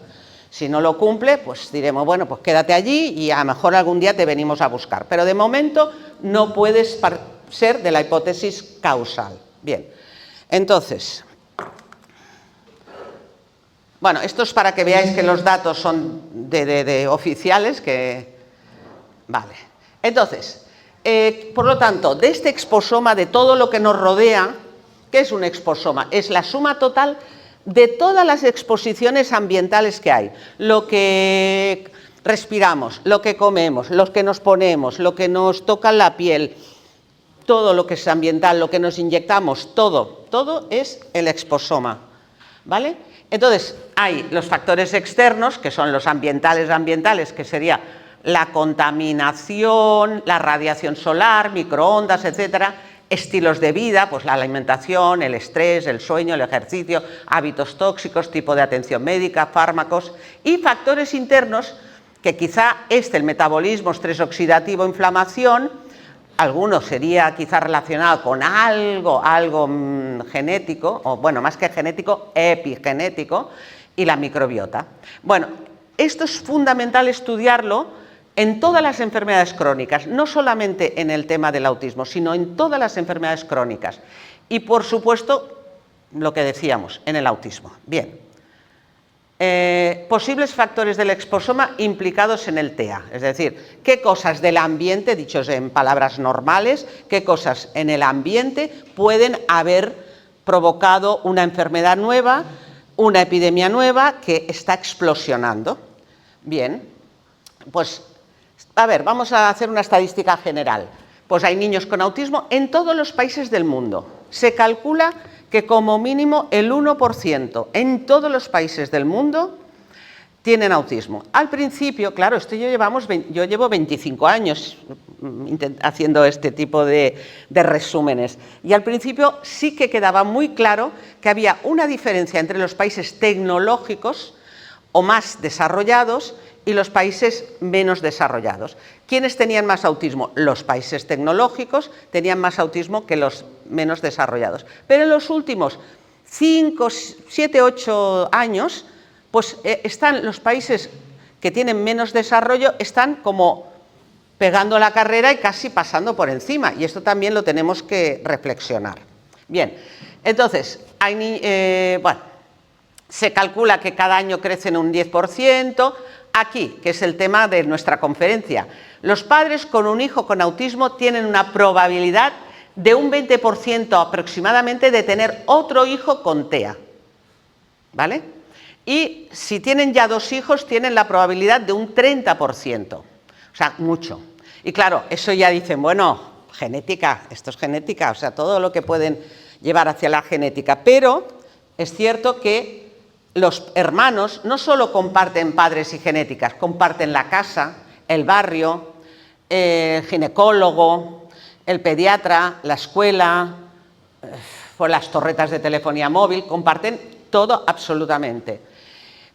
Si no lo cumple, pues diremos, bueno, pues quédate allí y a lo mejor algún día te venimos a buscar. Pero de momento no puedes ser de la hipótesis causal. Bien, entonces... Bueno, esto es para que veáis que los datos son de oficiales, Vale. Entonces, por lo tanto, de este exposoma, de todo lo que nos rodea, ¿qué es un exposoma? Es la suma total de todas las exposiciones ambientales que hay. Lo que respiramos, lo que comemos, lo que nos ponemos, lo que nos toca en la piel, todo lo que es ambiental, lo que nos inyectamos, todo es el exposoma, ¿vale? Entonces, hay los factores externos, que son los ambientales, que sería la contaminación, la radiación solar, microondas, etcétera, estilos de vida, pues la alimentación, el estrés, el sueño, el ejercicio, hábitos tóxicos, tipo de atención médica, fármacos, y factores internos, que quizá el metabolismo, estrés oxidativo, inflamación, alguno sería quizá relacionado con algo genético, o bueno, más que genético, epigenético, y la microbiota. Bueno, esto es fundamental estudiarlo en todas las enfermedades crónicas, no solamente en el tema del autismo, sino en todas las enfermedades crónicas. Y por supuesto, lo que decíamos, en el autismo. Bien. Posibles factores del exposoma implicados en el TEA, es decir, qué cosas del ambiente, dichos en palabras normales, qué cosas en el ambiente pueden haber provocado una enfermedad nueva, una epidemia nueva que está explosionando. Bien, pues a ver, vamos a hacer una estadística general. Pues hay niños con autismo en todos los países del mundo. Se calcula que como mínimo el 1% en todos los países del mundo tienen autismo. Al principio, claro, yo llevo 25 años haciendo este tipo de resúmenes, y al principio sí que quedaba muy claro que había una diferencia entre los países tecnológicos o más desarrollados y los países menos desarrollados. ¿Quiénes tenían más autismo? Los países tecnológicos tenían más autismo que los menos desarrollados. Pero en los últimos 5, 7, 8 años, pues están los países que tienen menos desarrollo, están como pegando la carrera y casi pasando por encima. Y esto también lo tenemos que reflexionar. Bien, entonces, se calcula que cada año crecen un 10%, aquí, que es el tema de nuestra conferencia, los padres con un hijo con autismo tienen una probabilidad de un 20% aproximadamente de tener otro hijo con TEA, ¿vale? Y si tienen ya 2 hijos, tienen la probabilidad de un 30%, o sea, mucho. Y claro, eso ya dicen, bueno, genética, esto es genética, o sea, todo lo que pueden llevar hacia la genética, pero es cierto que los hermanos no solo comparten padres y genéticas, comparten la casa, el barrio, el ginecólogo, el pediatra, la escuela, pues las torretas de telefonía móvil, comparten todo absolutamente.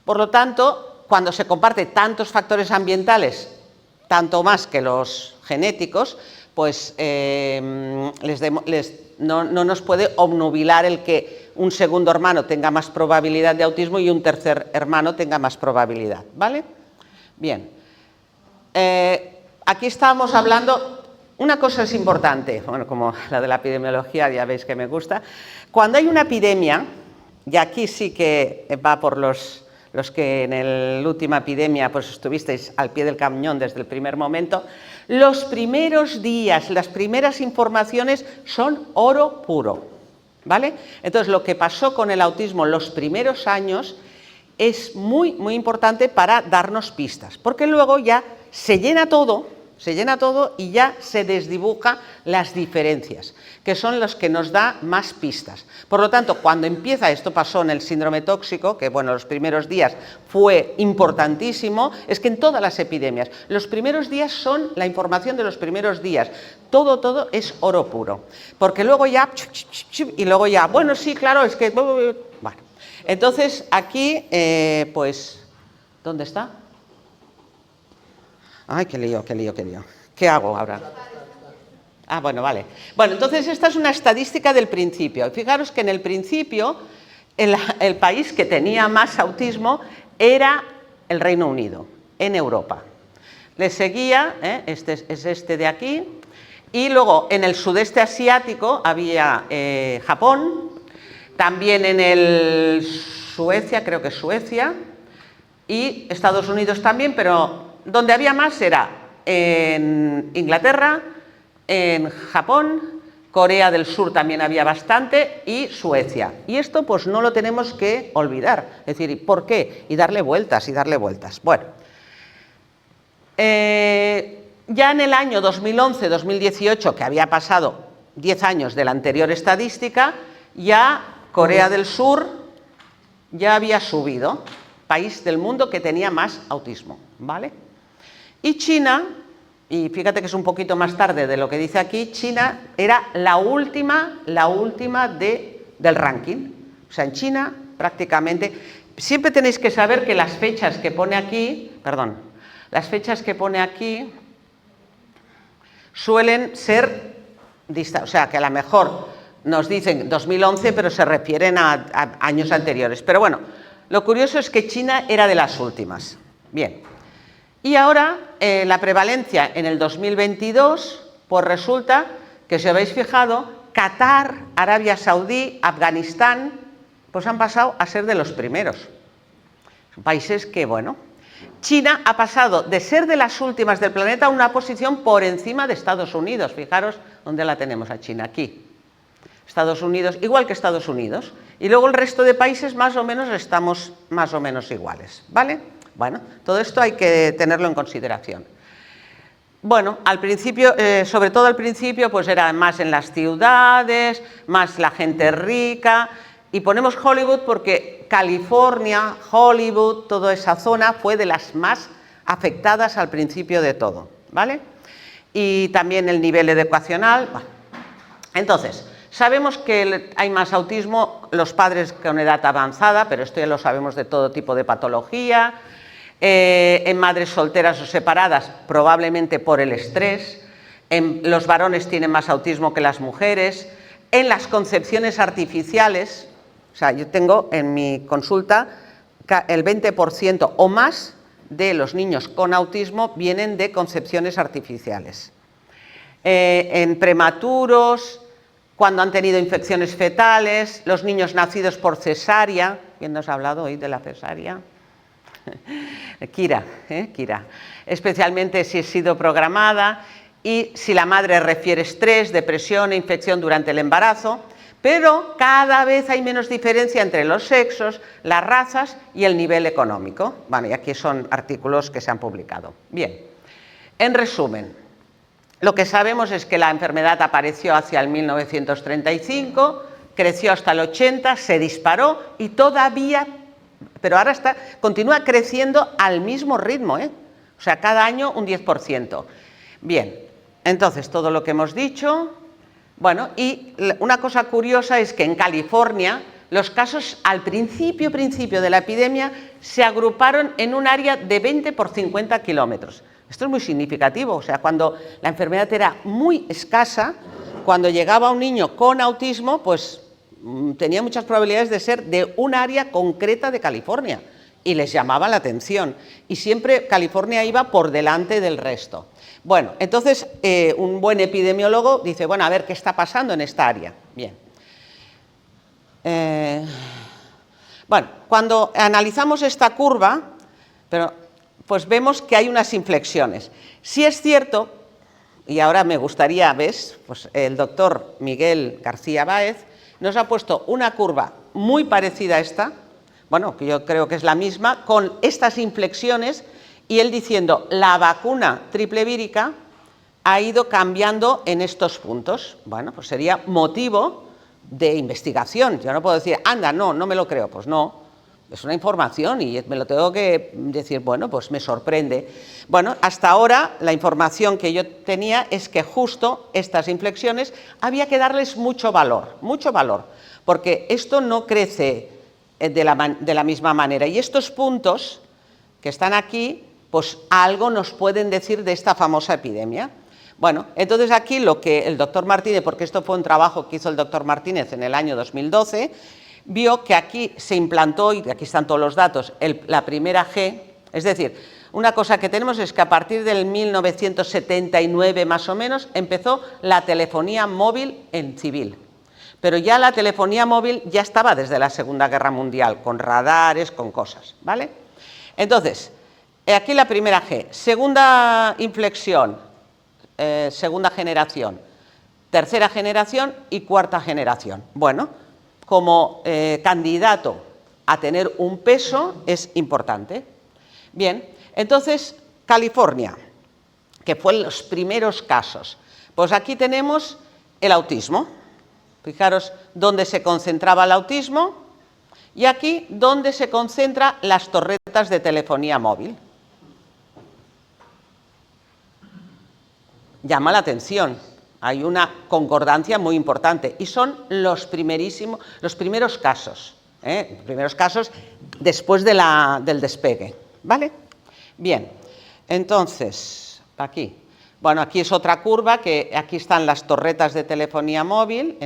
Por lo tanto, cuando se comparte tantos factores ambientales, tanto más que los genéticos, pues no nos puede obnubilar el que un segundo hermano tenga más probabilidad de autismo y un tercer hermano tenga más probabilidad, ¿vale? Bien. Aquí estábamos hablando, una cosa es importante, bueno, como la de la epidemiología, ya veis que me gusta. Cuando hay una epidemia, y aquí sí que va por los que en la última epidemia pues estuvisteis al pie del cañón desde el primer momento, los primeros días, las primeras informaciones son oro puro, ¿vale? Entonces, lo que pasó con el autismo los primeros años es muy, muy importante para darnos pistas, porque luego ya se llena todo y ya se desdibuja las diferencias, que son los que nos da más pistas. Por lo tanto, cuando empieza, esto pasó en el síndrome tóxico, que bueno, los primeros días fue importantísimo, es que en todas las epidemias, los primeros días son la información de los primeros días, todo es oro puro, porque luego ya, y luego ya, bueno, sí, claro, es que, bueno, entonces aquí, pues, ¿dónde está? Ay, qué lío. ¿Qué hago ahora? Ah, bueno, vale. Bueno, entonces esta es una estadística del principio. Fijaros que en el principio el país que tenía más autismo era el Reino Unido, en Europa. Le seguía, este es este de aquí, y luego en el sudeste asiático había Japón, también en el Suecia, creo que Suecia, y Estados Unidos también, pero donde había más era en Inglaterra, en Japón, Corea del Sur también había bastante y Suecia. Y esto pues no lo tenemos que olvidar. Es decir, ¿por qué? Y darle vueltas. Bueno, ya en el año 2011-2018, que había pasado 10 años de la anterior estadística, ya Corea del Sur ya había subido, país del mundo que tenía más autismo, ¿vale? Y China, y fíjate que es un poquito más tarde de lo que dice aquí, China era la última del ranking. O sea, en China prácticamente, siempre tenéis que saber que las fechas que pone aquí, suelen ser distintas, o sea, que a lo mejor nos dicen 2011, pero se refieren a años anteriores. Pero bueno, lo curioso es que China era de las últimas. Bien. Y ahora la prevalencia en el 2022, pues resulta que, si os habéis fijado, Qatar, Arabia Saudí, Afganistán, pues han pasado a ser de los primeros. Son países que, bueno, China ha pasado de ser de las últimas del planeta a una posición por encima de Estados Unidos. Fijaros dónde la tenemos a China, aquí. Estados Unidos, igual que Estados Unidos. Y luego el resto de países más o menos estamos más o menos iguales, ¿vale? Bueno, todo esto hay que tenerlo en consideración. Bueno, al principio, sobre todo al principio, pues era más en las ciudades, más la gente rica, y ponemos Hollywood porque California, Hollywood, toda esa zona fue de las más afectadas al principio de todo, ¿vale? Y también el nivel educacional. Bueno. Entonces, sabemos que hay más autismo los padres con edad avanzada, pero esto ya lo sabemos de todo tipo de patología. En madres solteras o separadas, probablemente por el estrés. Los varones tienen más autismo que las mujeres. En las concepciones artificiales, o sea, yo tengo en mi consulta el 20% o más de los niños con autismo vienen de concepciones artificiales. En prematuros, cuando han tenido infecciones fetales, los niños nacidos por cesárea, ¿quién nos ha hablado hoy de la cesárea? Kira, Kira, especialmente si ha sido programada y si la madre refiere estrés, depresión e infección durante el embarazo, pero cada vez hay menos diferencia entre los sexos, las razas y el nivel económico. Bueno, y aquí son artículos que se han publicado. Bien, en resumen, lo que sabemos es que la enfermedad apareció hacia el 1935, creció hasta el 80, se disparó y todavía, pero ahora continúa creciendo al mismo ritmo, o sea, cada año un 10%. Bien, entonces todo lo que hemos dicho. Bueno, y una cosa curiosa es que en California los casos al principio de la epidemia se agruparon en un área de 20 por 50 kilómetros. Esto es muy significativo, o sea, cuando la enfermedad era muy escasa, cuando llegaba un niño con autismo, pues tenía muchas probabilidades de ser de un área concreta de California y les llamaba la atención. Y siempre California iba por delante del resto. Bueno, entonces un buen epidemiólogo dice, bueno, a ver qué está pasando en esta área. Bien. Bueno, cuando analizamos esta curva, pues vemos que hay unas inflexiones. Sí es cierto, y ahora me gustaría, pues el doctor Miguel García Báez nos ha puesto una curva muy parecida a esta, bueno, que yo creo que es la misma, con estas inflexiones, y él diciendo, la vacuna triple vírica ha ido cambiando en estos puntos. Bueno, pues sería motivo de investigación. Yo no puedo decir, anda, no me lo creo. Pues no, es una información y me lo tengo que decir, bueno, pues me sorprende. Bueno, hasta ahora la información que yo tenía es que justo estas inflexiones había que darles mucho valor, porque esto no crece de la misma manera. Y estos puntos que están aquí, pues algo nos pueden decir de esta famosa epidemia. Bueno, entonces aquí lo que el doctor Martínez, porque esto fue un trabajo que hizo el doctor Martínez en el año 2012, vio que aquí se implantó, y aquí están todos los datos, la primera G, es decir, una cosa que tenemos es que a partir del 1979 más o menos empezó la telefonía móvil en civil. Pero ya la telefonía móvil ya estaba desde la Segunda Guerra Mundial, con radares, con cosas, ¿vale? Entonces, aquí la primera G, segunda inflexión, segunda generación, tercera generación y cuarta generación. Bueno, como candidato a tener un peso es importante. Bien, entonces California, que fue los primeros casos, pues aquí tenemos el autismo. Fijaros dónde se concentraba el autismo y aquí dónde se concentran las torretas de telefonía móvil. Llama la atención, hay una concordancia muy importante y son los primeros casos, después del despegue, ¿vale? Bien, entonces, aquí. Bueno, aquí es otra curva, que aquí están las torretas de telefonía móvil,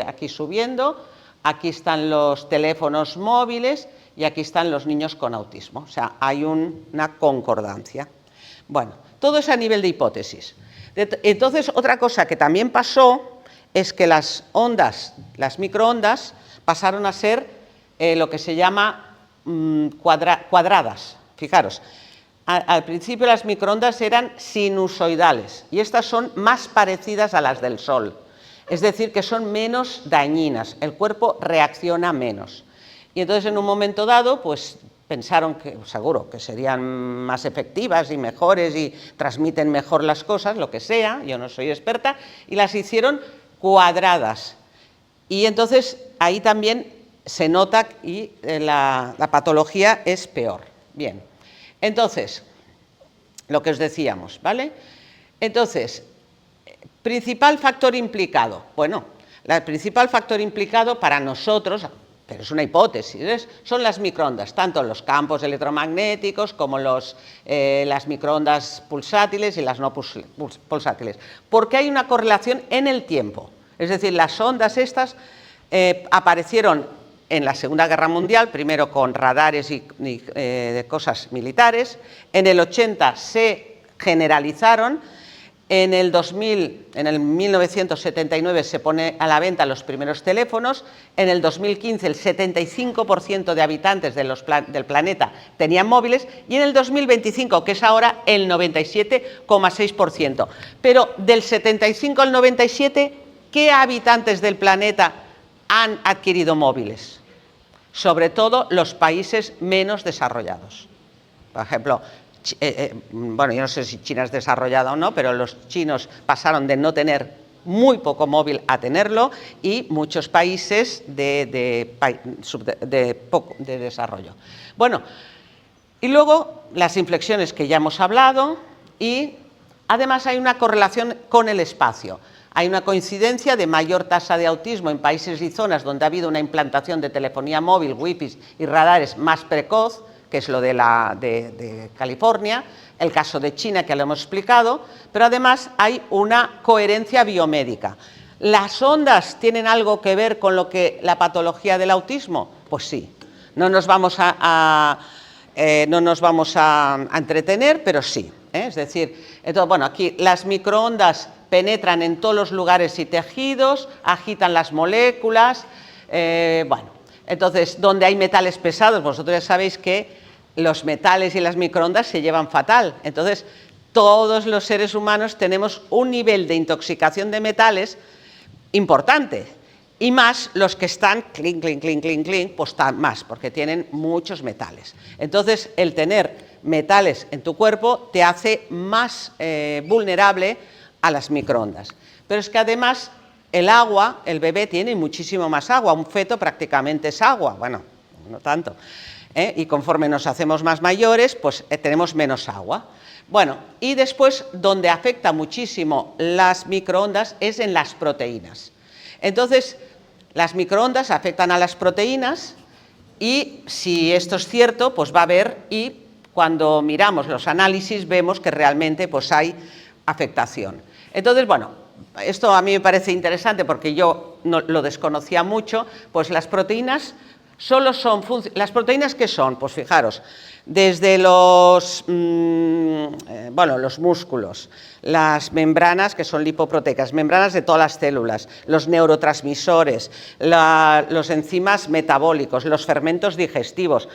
aquí subiendo, aquí están los teléfonos móviles y aquí están los niños con autismo. O sea, hay una concordancia. Bueno, todo es a nivel de hipótesis. Entonces, otra cosa que también pasó es que las microondas, pasaron a ser lo que se llama cuadradas. Fijaros. Al principio las microondas eran sinusoidales y estas son más parecidas a las del Sol, es decir, que son menos dañinas, el cuerpo reacciona menos. Y entonces en un momento dado, pues pensaron que, seguro, que serían más efectivas y mejores y transmiten mejor las cosas, lo que sea, yo no soy experta, y las hicieron cuadradas. Y entonces ahí también se nota y la patología es peor. Bien. Entonces, lo que os decíamos, ¿vale? Entonces, principal factor implicado. Bueno, el principal factor implicado para nosotros, pero es una hipótesis, son las microondas, tanto los campos electromagnéticos como las microondas pulsátiles y las no pulsátiles, porque hay una correlación en el tiempo. Es decir, las ondas estas aparecieron en la Segunda Guerra Mundial, primero con radares y cosas militares. En el 80 se generalizaron En el 1979 se pone a la venta los primeros teléfonos. En el 2015 el 75% de habitantes del planeta tenían móviles y en el 2025, que es ahora, el 97,6%. Pero del 75 al 97, ¿qué habitantes del planeta han adquirido móviles? Sobre todo los países menos desarrollados. Por ejemplo, bueno, yo no sé si China es desarrollada o no, pero los chinos pasaron de no tener muy poco móvil a tenerlo, y muchos países de desarrollo. Bueno, y luego las inflexiones que ya hemos hablado, y además hay una correlación con el espacio. Hay una coincidencia de mayor tasa de autismo en países y zonas donde ha habido una implantación de telefonía móvil, wifi y radares más precoz, que es lo de California, el caso de China, que lo hemos explicado, pero además hay una coherencia biomédica. ¿Las ondas tienen algo que ver con la patología del autismo? Pues sí. No nos vamos a entretener, pero sí. Es decir, entonces, bueno, aquí las microondas penetran en todos los lugares y tejidos, agitan las moléculas, bueno. Entonces, donde hay metales pesados, vosotros ya sabéis que los metales y las microondas se llevan fatal. Entonces, todos los seres humanos tenemos un nivel de intoxicación de metales importante. Y más los que están clink, clink, clink, clink, clink, pues más, porque tienen muchos metales. Entonces, el tener metales en tu cuerpo te hace más vulnerable a las microondas. Pero es que además el agua, el bebé tiene muchísimo más agua, un feto prácticamente es agua, bueno, no tanto, y conforme nos hacemos más mayores, pues tenemos menos agua. Bueno, y después donde afecta muchísimo las microondas es en las proteínas. Entonces, las microondas afectan a las proteínas, y si esto es cierto, pues va a haber, y cuando miramos los análisis vemos que realmente pues hay afectación. Entonces, bueno, esto a mí me parece interesante porque yo no lo desconocía mucho. Pues las proteínas solo son... ¿Las proteínas qué son? Pues fijaros, desde los músculos, las membranas, que son lipoproteicas, membranas de todas las células, los neurotransmisores, los enzimas metabólicos, los fermentos digestivos.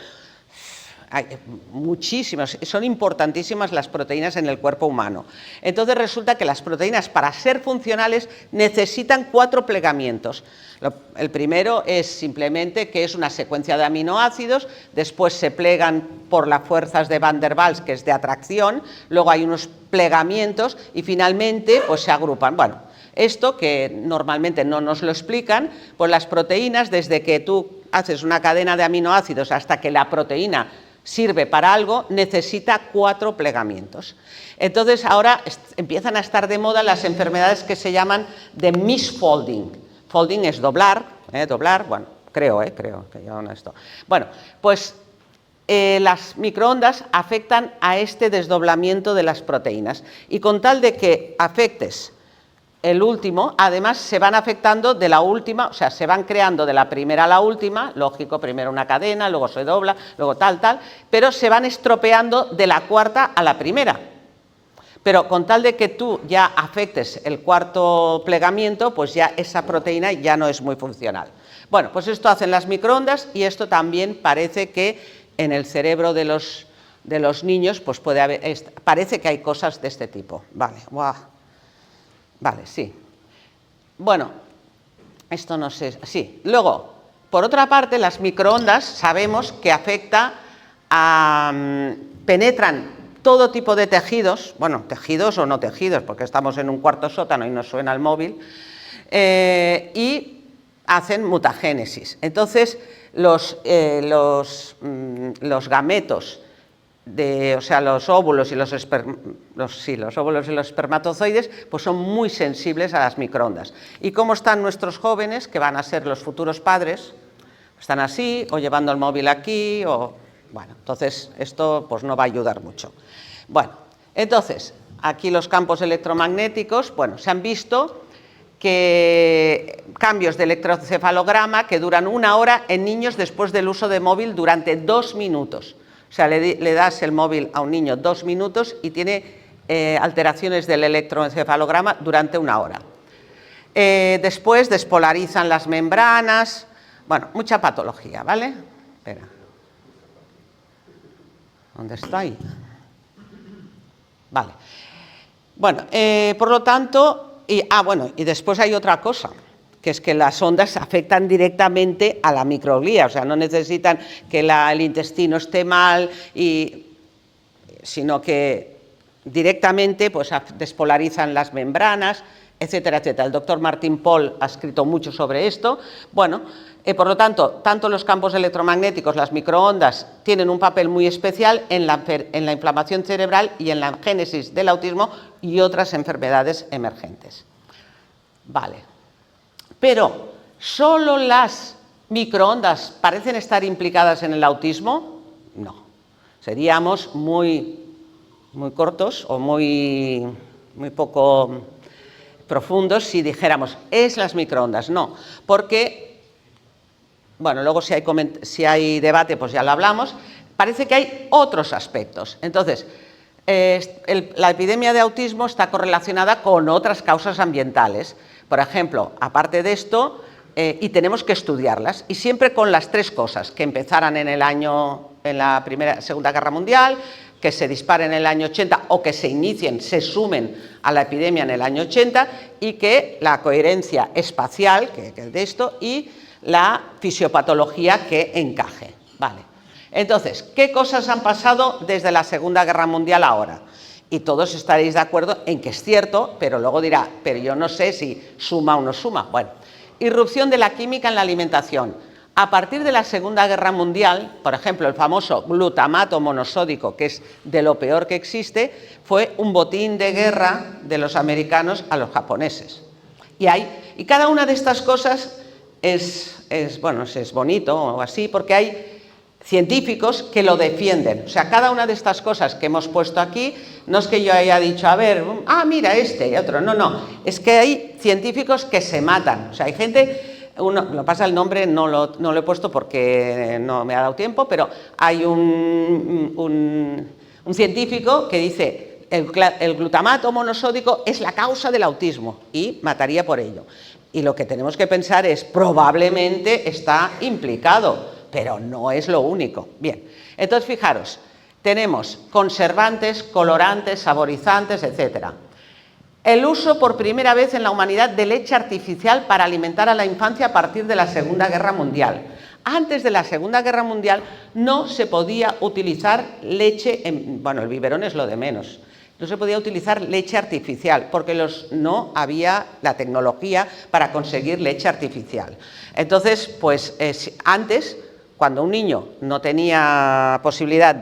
Hay muchísimas, son importantísimas las proteínas en el cuerpo humano. Entonces resulta que las proteínas, para ser funcionales, necesitan 4 plegamientos. El primero es simplemente que es una secuencia de aminoácidos, después se plegan por las fuerzas de Van der Waals, que es de atracción, luego hay unos plegamientos y finalmente pues se agrupan. Bueno, esto que normalmente no nos lo explican, pues las proteínas, desde que tú haces una cadena de aminoácidos hasta que la proteína sirve para algo, necesita 4 plegamientos. Entonces ahora empiezan a estar de moda las enfermedades que se llaman de misfolding. Folding es doblar, bueno, creo que llaman esto. Bueno, pues las microondas afectan a este desdoblamiento de las proteínas, y con tal de que afectes el último, además se van afectando de la última, o sea, se van creando de la primera a la última, lógico, primero una cadena, luego se dobla, luego tal, pero se van estropeando de la cuarta a la primera. Pero con tal de que tú ya afectes el 4.º plegamiento, pues ya esa proteína ya no es muy funcional. Bueno, pues esto hacen las microondas, y esto también parece que en el cerebro de los niños pues puede haber, parece que hay cosas de este tipo. Vale, wow. Vale, sí. Bueno, esto no sé, sí. Luego, por otra parte, las microondas sabemos que penetran todo tipo de tejidos, bueno, tejidos o no tejidos, porque estamos en un cuarto sótano y nos suena el móvil, y hacen mutagénesis. Entonces, los gametos, o sea, los óvulos y los espermatozoides, pues son muy sensibles a las microondas. ¿Y cómo están nuestros jóvenes, que van a ser los futuros padres? Están así, o llevando el móvil aquí, o... Bueno, entonces esto pues no va a ayudar mucho. Bueno, entonces, aquí los campos electromagnéticos, bueno, se han visto que cambios de electroencefalograma que duran 1 hora en niños después del uso de móvil durante 2 minutos. O sea, le das el móvil a un niño 2 minutos y tiene alteraciones del electroencefalograma durante 1 hora. Después despolarizan las membranas, bueno, mucha patología, ¿vale? Espera. ¿Dónde está ahí? Vale. Bueno, por lo tanto, y después hay otra cosa, que es que las ondas afectan directamente a la microglía, o sea, no necesitan que el intestino esté mal, sino que directamente pues, despolarizan las membranas, etcétera, etcétera. El doctor Martin Pol ha escrito mucho sobre esto. Bueno, por lo tanto, tanto los campos electromagnéticos, las microondas, tienen un papel muy especial en la inflamación cerebral y en la génesis del autismo y otras enfermedades emergentes. Vale. Pero, ¿solo las microondas parecen estar implicadas en el autismo? No. Seríamos muy cortos o muy poco profundos si dijéramos, es las microondas. No, porque, bueno, luego si hay debate, pues ya lo hablamos, parece que hay otros aspectos. Entonces, la epidemia de autismo está correlacionada con otras causas ambientales. Por ejemplo, aparte de esto, y tenemos que estudiarlas, y siempre con las 3 cosas, que empezaran en la Segunda Guerra Mundial, que se disparen en el año 80 o que se inicien, se sumen a la epidemia en el año 80, y que la coherencia espacial, que es de esto, y la fisiopatología que encaje. Vale. Entonces, ¿qué cosas han pasado desde la Segunda Guerra Mundial a ahora? Y todos estaréis de acuerdo en que es cierto, pero luego dirá, pero yo no sé si suma o no suma. Bueno, irrupción de la química en la alimentación. A partir de la Segunda Guerra Mundial, por ejemplo, el famoso glutamato monosódico, que es de lo peor que existe, fue un botín de guerra de los americanos a los japoneses. Y cada una de estas cosas es bonito o así, porque hay científicos que lo defienden. O sea, cada una de estas cosas que hemos puesto aquí, no es que yo haya dicho, a ver, mira este y otro, no, es que hay científicos que se matan. O sea, hay gente... lo que pasa, el nombre no lo he puesto porque no me ha dado tiempo, pero hay un científico que dice el glutamato monosódico es la causa del autismo y mataría por ello. Y lo que tenemos que pensar es, probablemente está implicado, pero no es lo único. Bien, entonces fijaros, tenemos conservantes, colorantes, saborizantes, etcétera. El uso por primera vez en la humanidad de leche artificial para alimentar a la infancia a partir de la Segunda Guerra Mundial. Antes de la Segunda Guerra Mundial no se podía utilizar leche, el biberón es lo de menos, no se podía utilizar leche artificial porque no había la tecnología para conseguir leche artificial. Entonces, pues antes, cuando un niño no tenía posibilidad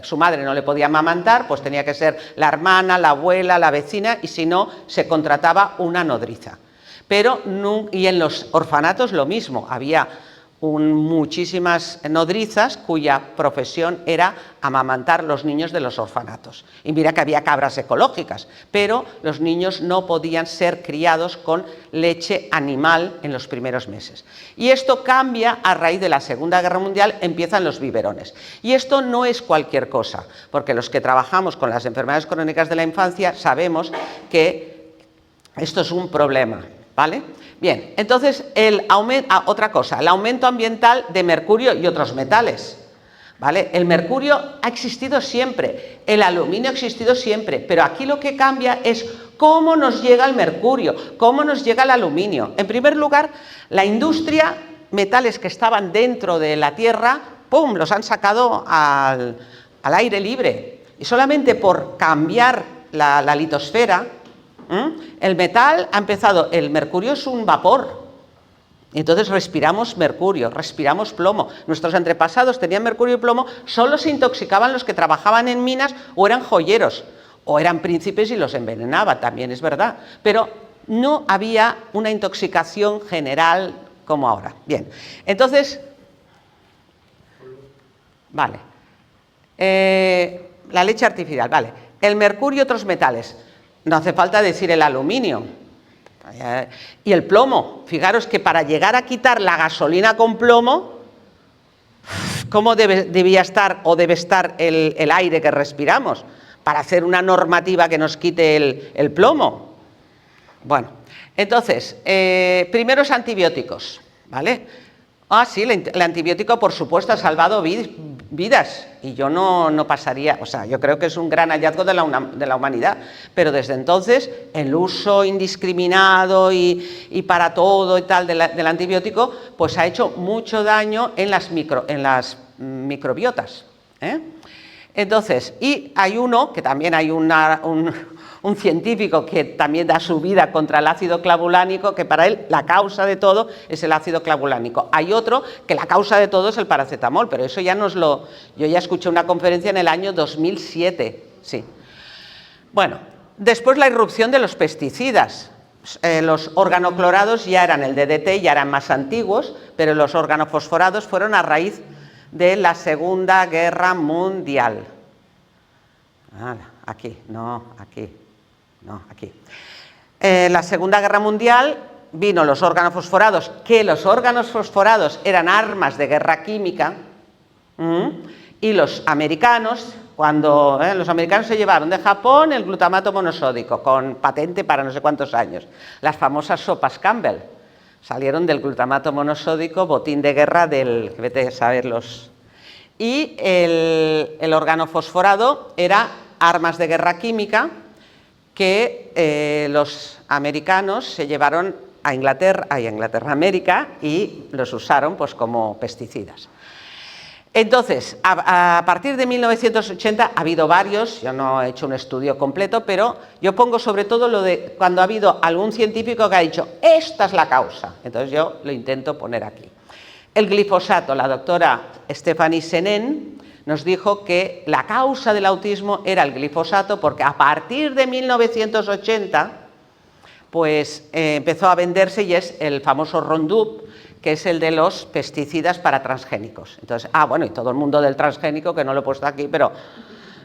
su madre no le podía amamantar, pues tenía que ser la hermana, la abuela, la vecina, y si no, se contrataba una nodriza. Y en los orfanatos lo mismo, había muchísimas nodrizas cuya profesión era amamantar los niños de los orfanatos. Y mira que había cabras ecológicas, pero los niños no podían ser criados con leche animal en los primeros meses. Y esto cambia a raíz de la Segunda Guerra Mundial, empiezan los biberones. Y esto no es cualquier cosa, porque los que trabajamos con las enfermedades crónicas de la infancia sabemos que esto es un problema, ¿vale? Bien, entonces, otra cosa, el aumento ambiental de mercurio y otros metales, ¿vale? El mercurio ha existido siempre, el aluminio ha existido siempre, pero aquí lo que cambia es cómo nos llega el mercurio, cómo nos llega el aluminio. En primer lugar, la industria, metales que estaban dentro de la Tierra, ¡pum!, los han sacado al aire libre. Y solamente por cambiar la litosfera, el metal ha empezado, el mercurio es un vapor, entonces respiramos mercurio, respiramos plomo. Nuestros antepasados tenían mercurio y plomo, solo se intoxicaban los que trabajaban en minas o eran joyeros, o eran príncipes y los envenenaba, también es verdad, pero no había una intoxicación general como ahora. Bien, entonces, vale, la leche artificial, vale, el mercurio y otros metales. No hace falta decir el aluminio y el plomo. Fijaros que para llegar a quitar la gasolina con plomo, ¿cómo debía estar o debe estar el aire que respiramos? para hacer una normativa que nos quite el plomo. Bueno, entonces, primeros antibióticos, ¿vale? Ah, sí, el antibiótico, por supuesto, ha salvado vidas, y yo no pasaría, o sea, yo creo que es un gran hallazgo de la humanidad, pero desde entonces el uso indiscriminado y para todo y tal del antibiótico, pues ha hecho mucho daño en las microbiotas, ¿eh? Entonces, y hay uno, que también hay un científico que también da su vida contra el ácido clavulánico, que para él la causa de todo es el ácido clavulánico. Hay otro que la causa de todo es el paracetamol, pero eso ya yo ya escuché una conferencia en el año 2007, sí. Bueno, después la irrupción de los pesticidas. Los organoclorados ya eran el DDT, ya eran más antiguos, pero los organofosforados fueron a raíz de la Segunda Guerra Mundial. Aquí. La Segunda Guerra Mundial vino los órganos fosforados, que los órganos fosforados eran armas de guerra química, y los americanos, cuando los americanos se llevaron de Japón el glutamato monosódico, con patente para no sé cuántos años, las famosas sopas Campbell, salieron del glutamato monosódico, botín de guerra del, vete a saberlos. Y el organofosforado era armas de guerra química que los americanos se llevaron a América, y los usaron pues como pesticidas. Entonces, a partir de 1980 ha habido varios, yo no he hecho un estudio completo, pero yo pongo sobre todo lo de cuando ha habido algún científico que ha dicho, esta es la causa, entonces yo lo intento poner aquí. El glifosato, la doctora Stephanie Sennen nos dijo que la causa del autismo era el glifosato, porque a partir de 1980 pues empezó a venderse, y es el famoso Roundup, que es el de los pesticidas para transgénicos. Entonces, bueno, y todo el mundo del transgénico, que no lo he puesto aquí, pero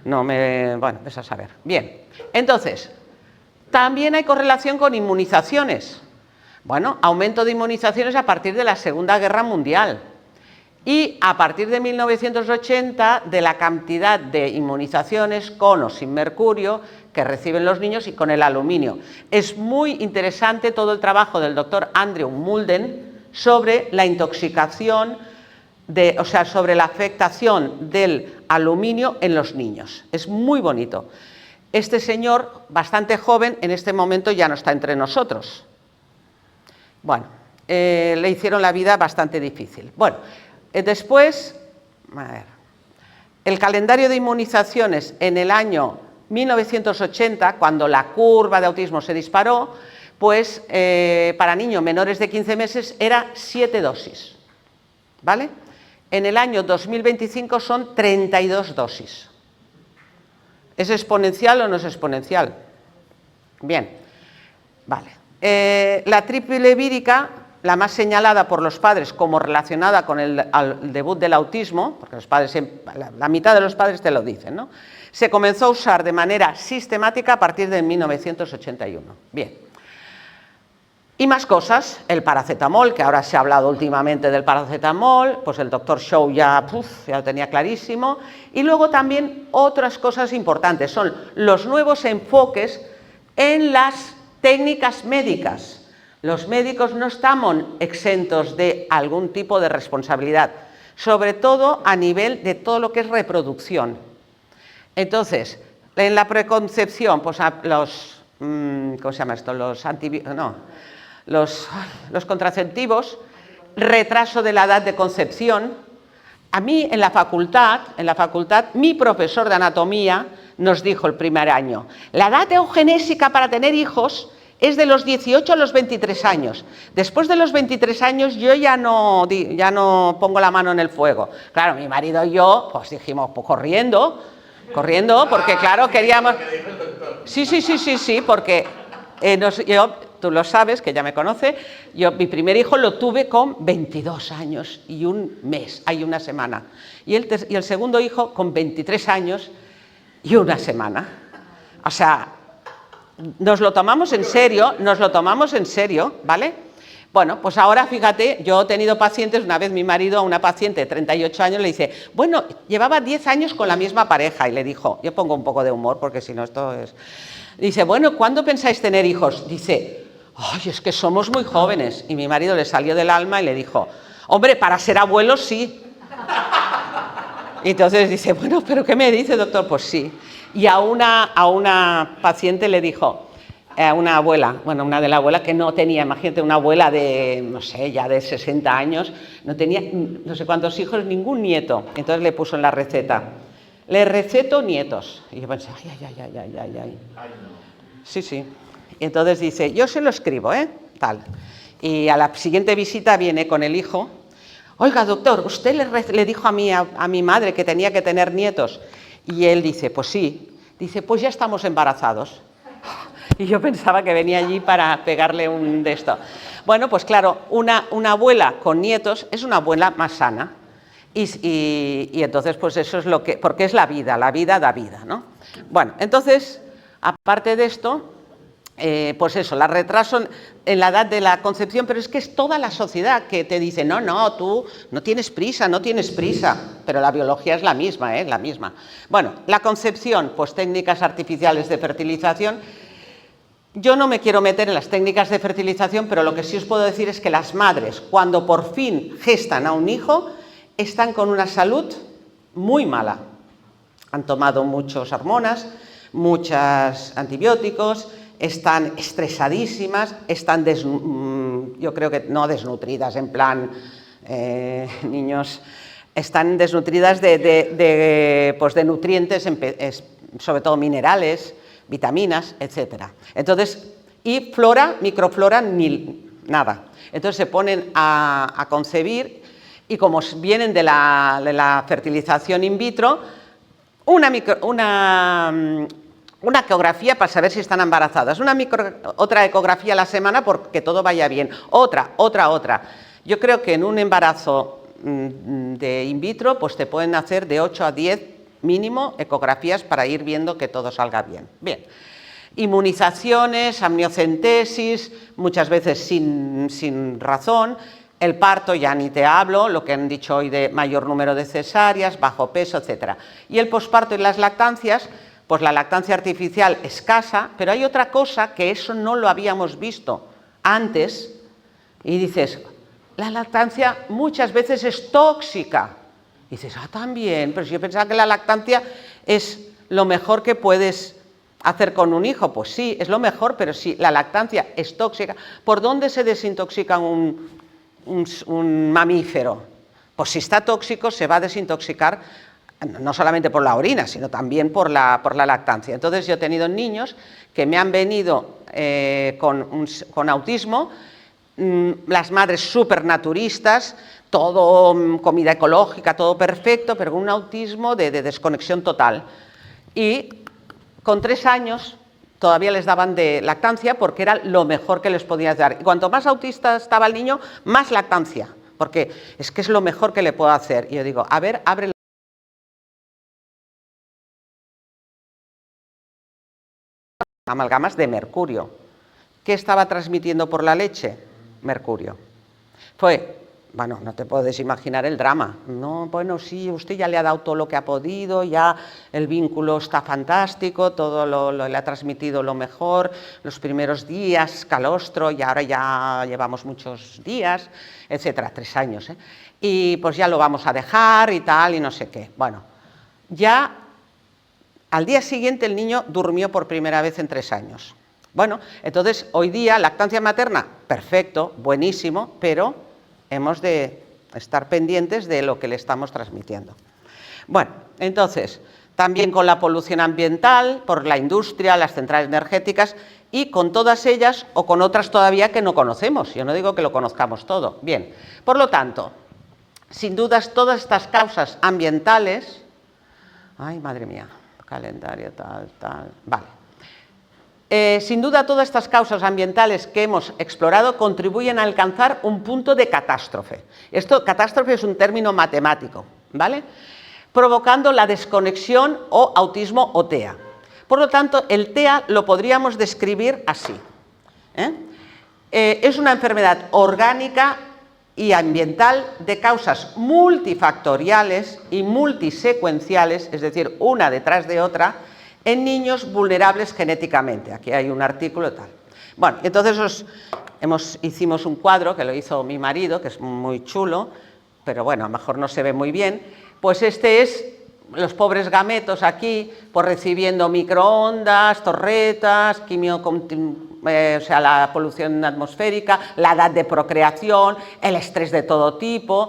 bueno, es a saber. Bien, entonces, también hay correlación con inmunizaciones. Bueno, aumento de inmunizaciones a partir de la Segunda Guerra Mundial. Y a partir de 1980, de la cantidad de inmunizaciones con o sin mercurio que reciben los niños, y con el aluminio. Es muy interesante todo el trabajo del doctor Andrew Mulden sobre la intoxicación, sobre la afectación del aluminio en los niños. Es muy bonito. Este señor, bastante joven, en este momento ya no está entre nosotros. Bueno, le hicieron la vida bastante difícil. Bueno, después, a ver, el calendario de inmunizaciones en el año 1980, cuando la curva de autismo se disparó, pues para niños menores de 15 meses era 7 dosis, ¿vale? En el año 2025 son 32 dosis. ¿Es exponencial o no es exponencial? Bien, vale. La triple vírica, la más señalada por los padres como relacionada con el debut del autismo, porque los padres, la mitad de los padres te lo dicen, ¿no? Se comenzó a usar de manera sistemática a partir de 1981. Bien. Y más cosas, el paracetamol, que ahora se ha hablado últimamente del paracetamol, pues el doctor Shaw ya lo tenía clarísimo. Y luego también otras cosas importantes, son los nuevos enfoques en las técnicas médicas. Los médicos no estamos exentos de algún tipo de responsabilidad, sobre todo a nivel de todo lo que es reproducción. Entonces, en la preconcepción, pues ¿cómo se llama esto? Los contraceptivos, retraso de la edad de concepción. A mí en la facultad, mi profesor de anatomía nos dijo el primer año, la edad eugenésica para tener hijos es de los 18 a los 23 años. Después de los 23 años yo ya no pongo la mano en el fuego. Claro, mi marido y yo pues dijimos, pues corriendo, porque claro, queríamos... Sí, porque tú lo sabes, que ya me conoce, mi primer hijo lo tuve con 22 años y un mes, una semana. Y el segundo hijo con 23 años y una semana. O sea, nos lo tomamos en serio, ¿vale? Bueno, pues ahora fíjate, yo he tenido pacientes, una vez mi marido a una paciente de 38 años le dice, bueno, llevaba 10 años con la misma pareja y le dijo, yo pongo un poco de humor porque si no esto es... Dice, bueno, ¿cuándo pensáis tener hijos? Dice, ay, es que somos muy jóvenes. Y mi marido le salió del alma y le dijo, hombre, para ser abuelos sí. Y entonces dice, bueno, ¿pero qué me dice, doctor? Pues sí. Y a una paciente le dijo, a una abuela, bueno, una de las abuelas que no tenía, imagínate, una abuela de, no sé, ya de 60 años, no tenía no sé cuántos hijos, ningún nieto. Entonces le puso en la receta, le receto nietos. Y yo pensé, ay. Sí, sí. Y entonces dice, yo se lo escribo, tal. Y a la siguiente visita viene con el hijo. Oiga, doctor, ¿usted le dijo a mi madre que tenía que tener nietos? Y él dice, pues sí. Dice, pues ya estamos embarazados. Y yo pensaba que venía allí para pegarle un de esto. Bueno, pues claro, una abuela con nietos es una abuela más sana. Y entonces, pues eso es lo que... Porque es la vida da vida, ¿no? Bueno, entonces, aparte de esto, pues eso, la retraso en la edad de la concepción, pero es que es toda la sociedad que te dice, no, tú no tienes prisa, pero la biología es la misma, la misma. Bueno, la concepción, pues técnicas artificiales de fertilización. Yo no me quiero meter en las técnicas de fertilización, pero lo que sí os puedo decir es que las madres, cuando por fin gestan a un hijo, están con una salud muy mala. Han tomado muchas hormonas, muchos antibióticos, están estresadísimas, están, yo creo que no desnutridas, en plan, niños, están desnutridas de nutrientes, sobre todo minerales, vitaminas, etcétera. Entonces, y flora, microflora, ni nada. Entonces se ponen a concebir y como vienen de la fertilización in vitro, una ecografía para saber si están embarazadas, otra ecografía a la semana porque todo vaya bien, otra. Yo creo que en un embarazo de in vitro pues te pueden hacer de 8 a 10 mínimo ecografías para ir viendo que todo salga bien. Bien, inmunizaciones, amniocentesis, muchas veces sin razón, el parto ya ni te hablo, lo que han dicho hoy de mayor número de cesáreas, bajo peso, etc. Y el posparto y las lactancias, pues la lactancia artificial escasa, pero hay otra cosa que eso no lo habíamos visto antes y dices, la lactancia muchas veces es tóxica. Y dices, también, pero si yo pensaba que la lactancia es lo mejor que puedes hacer con un hijo. Pues sí, es lo mejor, pero si la lactancia es tóxica, ¿por dónde se desintoxica un mamífero? Pues si está tóxico se va a desintoxicar no solamente por la orina, sino también por la lactancia. Entonces yo he tenido niños que me han venido con autismo, las madres súper naturistas, todo comida ecológica, todo perfecto, pero con un autismo de desconexión total. Y con 3 años todavía les daban de lactancia porque era lo mejor que les podías dar. Y cuanto más autista estaba el niño, más lactancia, porque es que es lo mejor que le puedo hacer. Y yo digo, a ver, abre amalgamas de mercurio. ¿Qué estaba transmitiendo por la leche? Mercurio. Bueno, no te puedes imaginar el drama. No, bueno, sí, usted ya le ha dado todo lo que ha podido, ya el vínculo está fantástico, todo le ha transmitido lo mejor, los primeros días, calostro, y ahora ya llevamos muchos días, etcétera, 3 años, y pues ya lo vamos a dejar y tal, y no sé qué. Bueno, ya al día siguiente el niño durmió por primera vez en 3 años. Bueno, entonces hoy día lactancia materna, perfecto, buenísimo, pero hemos de estar pendientes de lo que le estamos transmitiendo. Bueno, entonces, también con la polución ambiental, por la industria, las centrales energéticas, y con todas ellas o con otras todavía que no conocemos. Yo no digo que lo conozcamos todo. Bien, por lo tanto, sin dudas todas estas causas ambientales... Ay, madre mía, calendario, tal, vale. Sin duda, todas estas causas ambientales que hemos explorado contribuyen a alcanzar un punto de catástrofe. Catástrofe es un término matemático, ¿vale? Provocando la desconexión o autismo o TEA. Por lo tanto, el TEA lo podríamos describir así. Es una enfermedad orgánica y ambiental de causas multifactoriales y multisecuenciales, es decir, una detrás de otra, en niños vulnerables genéticamente. Aquí hay un artículo tal. Bueno, entonces hicimos un cuadro que lo hizo mi marido, que es muy chulo, pero bueno, a lo mejor no se ve muy bien. Pues este es los pobres gametos aquí, pues recibiendo microondas, torretas, o sea, la polución atmosférica, la edad de procreación, el estrés de todo tipo,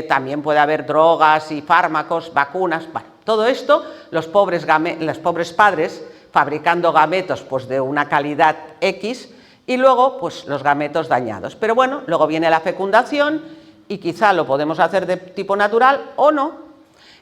también puede haber drogas y fármacos, vacunas, bueno, todo esto, los pobres padres fabricando gametos pues, de una calidad X y luego pues, los gametos dañados. Pero bueno, luego viene la fecundación y quizá lo podemos hacer de tipo natural o no.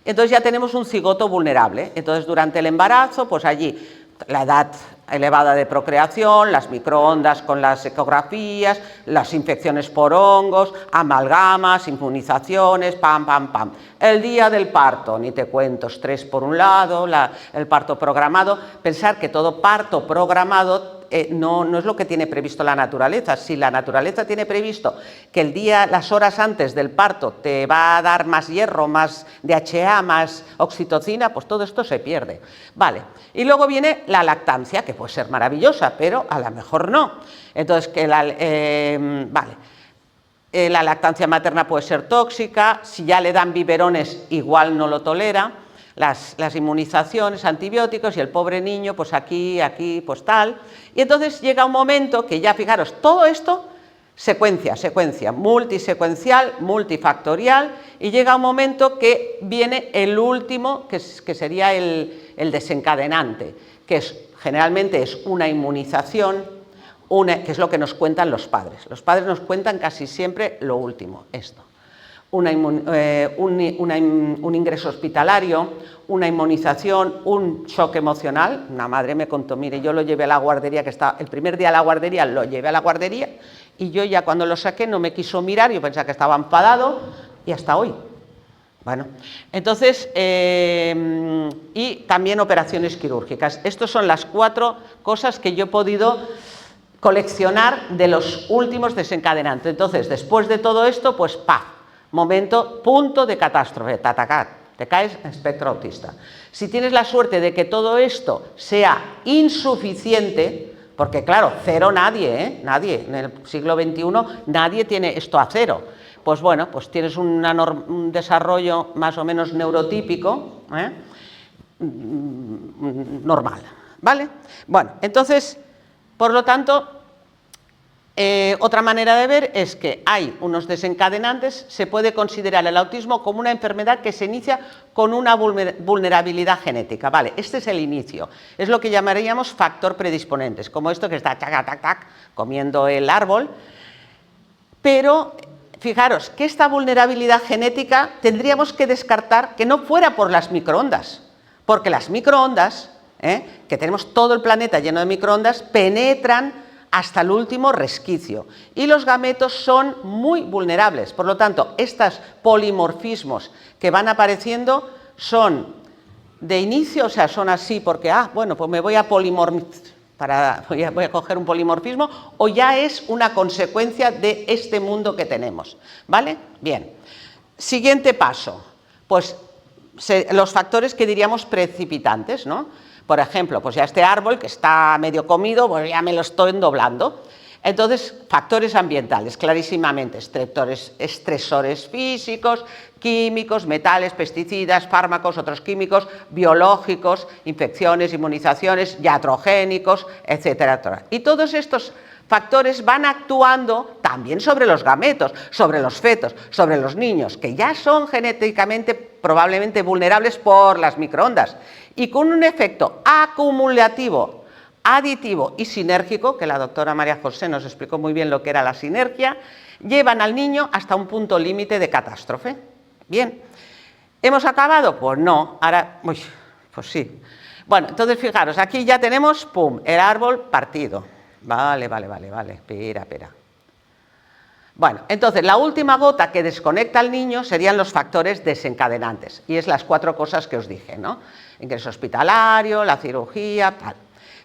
Entonces ya tenemos un cigoto vulnerable. Entonces durante el embarazo, pues allí la edad elevada de procreación, las microondas con las ecografías, las infecciones por hongos, amalgamas, inmunizaciones, pam, pam, pam. El día del parto, ni te cuento, estrés por un lado, el parto programado. Pensar que todo parto programado no es lo que tiene previsto la naturaleza. Si la naturaleza tiene previsto que el día, las horas antes del parto te va a dar más hierro, más DHA, más oxitocina, pues todo esto se pierde. Vale. Y luego viene la lactancia, que puede ser maravillosa, pero a lo mejor no. Entonces, la lactancia materna puede ser tóxica, si ya le dan biberones igual no lo tolera, las inmunizaciones, antibióticos y el pobre niño pues aquí, pues tal. Y entonces llega un momento que ya, fijaros, todo esto, secuencia, multisecuencial, multifactorial, y llega un momento que viene el último, que sería el desencadenante, que generalmente es una inmunización, que es lo que nos cuentan los padres. Los padres nos cuentan casi siempre lo último, esto. Un ingreso hospitalario, una inmunización, un shock emocional. Una madre me contó, mire, yo lo llevé a la guardería, el primer día a la guardería lo llevé a la guardería y yo ya cuando lo saqué no me quiso mirar, yo pensaba que estaba enfadado y hasta hoy. Bueno, entonces, y también operaciones quirúrgicas. Estas son las 4 cosas que yo he podido coleccionar de los últimos desencadenantes. Entonces, después de todo esto, pues ¡paf! Punto de catástrofe, te caes en espectro autista. Si tienes la suerte de que todo esto sea insuficiente, porque claro, cero nadie, nadie, en el siglo XXI nadie tiene esto a cero, pues bueno, pues tienes un desarrollo más o menos neurotípico, normal, ¿vale? Bueno, entonces, por lo tanto, otra manera de ver es que hay unos desencadenantes, se puede considerar el autismo como una enfermedad que se inicia con una vulnerabilidad genética, ¿vale? Este es el inicio, es lo que llamaríamos factor predisponentes, como esto que está comiendo el árbol, pero fijaros que esta vulnerabilidad genética tendríamos que descartar que no fuera por las microondas, porque las microondas, que tenemos todo el planeta lleno de microondas, penetran hasta el último resquicio y los gametos son muy vulnerables. Por lo tanto, estos polimorfismos que van apareciendo son de inicio, o sea, son así porque, bueno, pues me voy a voy a coger un polimorfismo, o ya es una consecuencia de este mundo que tenemos, ¿vale? Bien, siguiente paso, pues los factores que diríamos precipitantes, ¿no? Por ejemplo, pues ya este árbol que está medio comido, pues ya me lo estoy doblando. Entonces, factores ambientales, clarísimamente, estresores físicos, químicos, metales, pesticidas, fármacos, otros químicos, biológicos, infecciones, inmunizaciones, iatrogénicos, etcétera, etcétera. Y todos estos factores van actuando también sobre los gametos, sobre los fetos, sobre los niños, que ya son genéticamente probablemente vulnerables por las microondas, y con un efecto acumulativo, aditivo y sinérgico, que la doctora María José nos explicó muy bien lo que era la sinergia, llevan al niño hasta un punto límite de catástrofe. Bien, ¿hemos acabado? Pues no, ahora, pues sí. Bueno, entonces fijaros, aquí ya tenemos, pum, el árbol partido. Vale, espera. Bueno, entonces la última gota que desconecta al niño serían los factores desencadenantes, y es las 4 cosas que os dije, ¿no? Ingreso hospitalario, la cirugía, tal.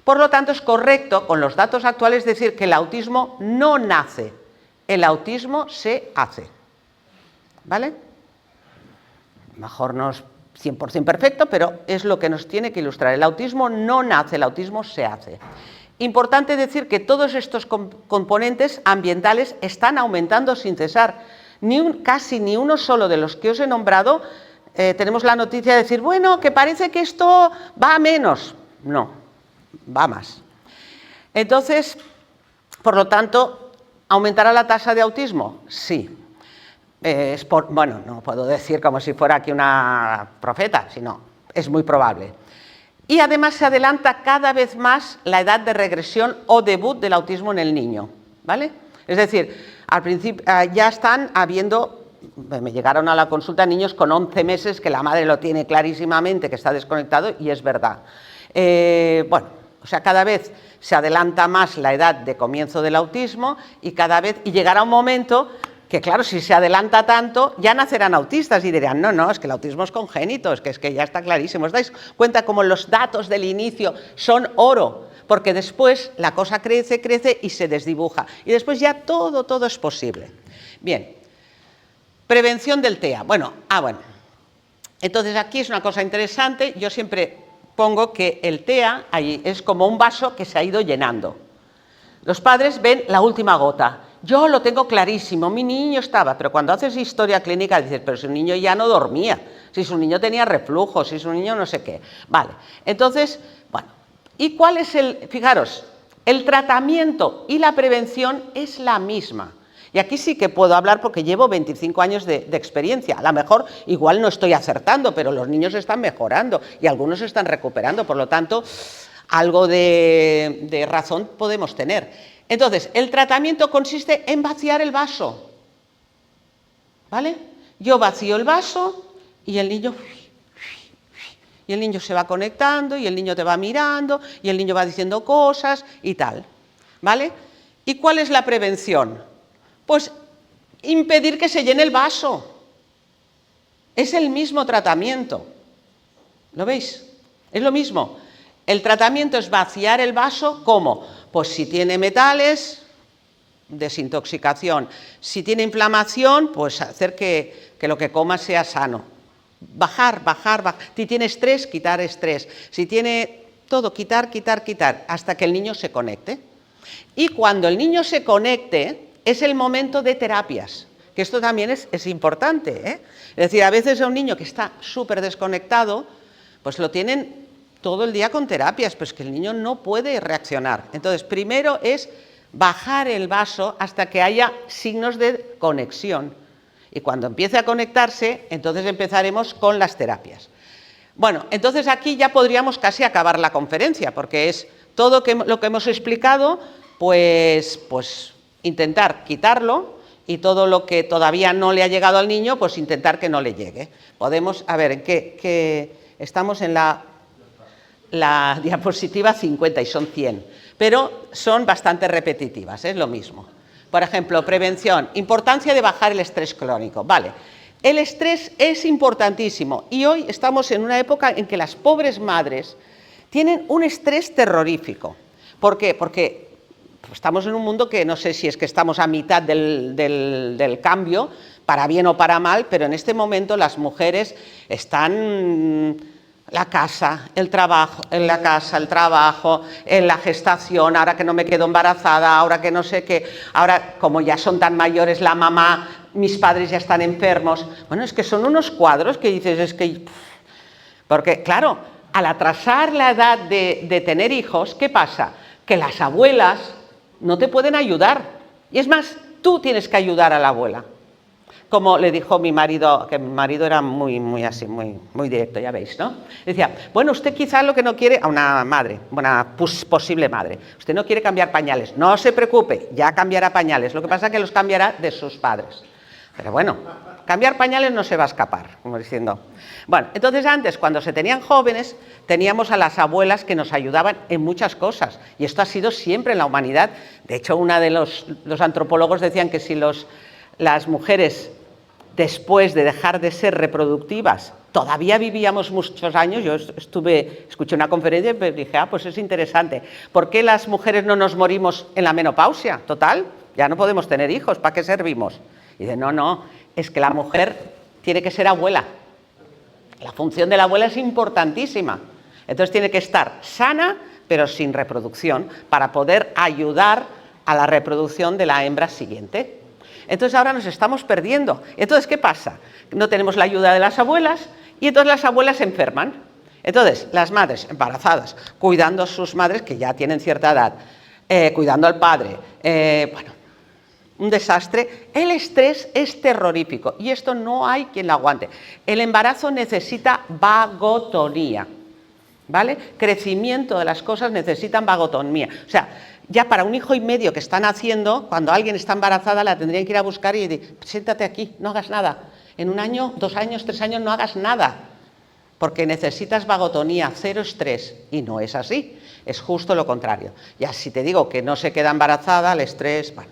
Por lo tanto, es correcto, con los datos actuales, decir que el autismo no nace, el autismo se hace. ¿Vale? Mejor no es 100% perfecto, pero es lo que nos tiene que ilustrar. El autismo no nace, el autismo se hace. Importante decir que todos estos componentes ambientales están aumentando sin cesar. Casi ni uno solo de los que os he nombrado tenemos la noticia de decir, bueno, que parece que esto va a menos. No, va más. Entonces, por lo tanto, ¿aumentará la tasa de autismo? Sí. Bueno, no puedo decir como si fuera aquí una profeta, sino es muy probable. Y además se adelanta cada vez más la edad de regresión o debut del autismo en el niño, ¿vale? Es decir, al principio ya están habiendo, me llegaron a la consulta niños con 11 meses que la madre lo tiene clarísimamente que está desconectado y es verdad. Bueno, o sea, cada vez se adelanta más la edad de comienzo del autismo y llegará un momento que claro, si se adelanta tanto, ya nacerán autistas y dirán, no, es que el autismo es congénito, es que ya está clarísimo. ¿Os dais cuenta cómo los datos del inicio son oro? Porque después la cosa crece y se desdibuja. Y después ya todo es posible. Bien, prevención del TEA. Bueno. Entonces aquí es una cosa interesante, yo siempre pongo que el TEA ahí es como un vaso que se ha ido llenando. Los padres ven la última gota. Yo lo tengo clarísimo, mi niño estaba, pero cuando haces historia clínica dices, pero si un niño ya no dormía, si su niño tenía reflujo, si su niño no sé qué. Vale, entonces, bueno, ¿y cuál es fijaros, el tratamiento y la prevención es la misma? Y aquí sí que puedo hablar porque llevo 25 años de experiencia. A lo mejor igual no estoy acertando, pero los niños están mejorando y algunos se están recuperando, por lo tanto, algo de razón podemos tener. Entonces, el tratamiento consiste en vaciar el vaso, ¿vale? Yo vacío el vaso y el niño se va conectando y el niño te va mirando y el niño va diciendo cosas y tal, ¿vale? ¿Y cuál es la prevención? Pues impedir que se llene el vaso. Es el mismo tratamiento, ¿lo veis? Es lo mismo. El tratamiento es vaciar el vaso, ¿cómo? Pues si tiene metales, desintoxicación. Si tiene inflamación, pues hacer que lo que coma sea sano. Bajar. Si tiene estrés, quitar estrés. Si tiene todo, quitar, hasta que el niño se conecte. Y cuando el niño se conecte, es el momento de terapias, que esto también es importante, ¿eh? Es decir, a veces a un niño que está súper desconectado, pues lo tienen todo el día con terapias, pues que el niño no puede reaccionar. Entonces, primero es bajar el vaso hasta que haya signos de conexión. Y cuando empiece a conectarse, entonces empezaremos con las terapias. Bueno, entonces aquí ya podríamos casi acabar la conferencia, porque es todo lo que hemos explicado, pues intentar quitarlo, y todo lo que todavía no le ha llegado al niño, pues intentar que no le llegue. Podemos, a ver, ¿en qué estamos? En la diapositiva 50 y son 100, pero son bastante repetitivas, es lo mismo. Por ejemplo, prevención, importancia de bajar el estrés crónico. Vale, el estrés es importantísimo y hoy estamos en una época en que las pobres madres tienen un estrés terrorífico. ¿Por qué? Porque estamos en un mundo que no sé si es que estamos a mitad del cambio, para bien o para mal, pero en este momento las mujeres están la casa, el trabajo, en la la gestación, ahora que no me quedo embarazada, ahora que no sé qué, ahora como ya son tan mayores la mamá, mis padres ya están enfermos. Bueno, es que son unos cuadros que dices, es que... Porque, claro, al atrasar la edad de tener hijos, ¿qué pasa? Que las abuelas no te pueden ayudar. Y es más, tú tienes que ayudar a la abuela. Como le dijo mi marido, que mi marido era muy así, muy directo, ya veis, ¿no? Decía, bueno, usted quizás lo que no quiere, a una madre, una posible madre, usted no quiere cambiar pañales, no se preocupe, ya cambiará pañales, lo que pasa es que los cambiará de sus padres. Pero bueno, cambiar pañales no se va a escapar, como diciendo. Bueno, entonces antes, cuando se tenían jóvenes, teníamos a las abuelas que nos ayudaban en muchas cosas, y esto ha sido siempre en la humanidad. De hecho, los antropólogos decían que si las mujeres después de dejar de ser reproductivas, todavía vivíamos muchos años. Yo escuché una conferencia y dije, pues es interesante. ¿Por qué las mujeres no nos morimos en la menopausia? Total, ya no podemos tener hijos, ¿para qué servimos? Y dice, no, es que la mujer tiene que ser abuela. La función de la abuela es importantísima. Entonces tiene que estar sana, pero sin reproducción, para poder ayudar a la reproducción de la hembra siguiente. Entonces ahora nos estamos perdiendo. Entonces, ¿qué pasa? No tenemos la ayuda de las abuelas y entonces las abuelas se enferman. Entonces, las madres embarazadas, cuidando a sus madres que ya tienen cierta edad, cuidando al padre, un desastre. El estrés es terrorífico y esto no hay quien lo aguante. El embarazo necesita vagotonía, ¿vale? Crecimiento de las cosas necesitan vagotonía. O sea, ya para un hijo y medio que están haciendo, cuando alguien está embarazada la tendrían que ir a buscar y decir, siéntate aquí, no hagas nada. En 1 año, 2 años, 3 años no hagas nada, porque necesitas vagotonía, cero estrés. Y no es así, es justo lo contrario. Ya si te digo que no se queda embarazada, el estrés, bueno.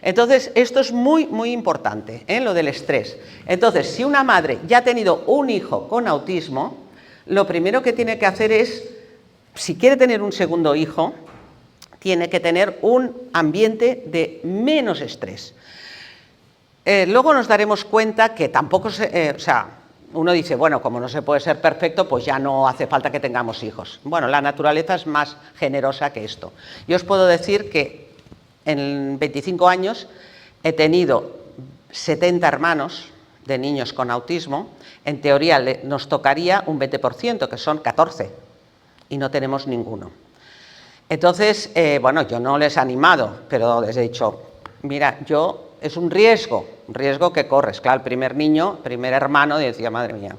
Entonces, esto es muy, muy importante, lo del estrés. Entonces, si una madre ya ha tenido un hijo con autismo, lo primero que tiene que hacer es, si quiere tener un segundo hijo, tiene que tener un ambiente de menos estrés. Luego nos daremos cuenta que tampoco uno dice, bueno, como no se puede ser perfecto, pues ya no hace falta que tengamos hijos. Bueno, la naturaleza es más generosa que esto. Yo os puedo decir que en 25 años he tenido 70 hermanos de niños con autismo. En teoría nos tocaría un 20%, que son 14, y no tenemos ninguno. Entonces, yo no les he animado, pero les he dicho, mira, es un riesgo que corres. Claro, el primer niño, primer hermano, decía, madre mía.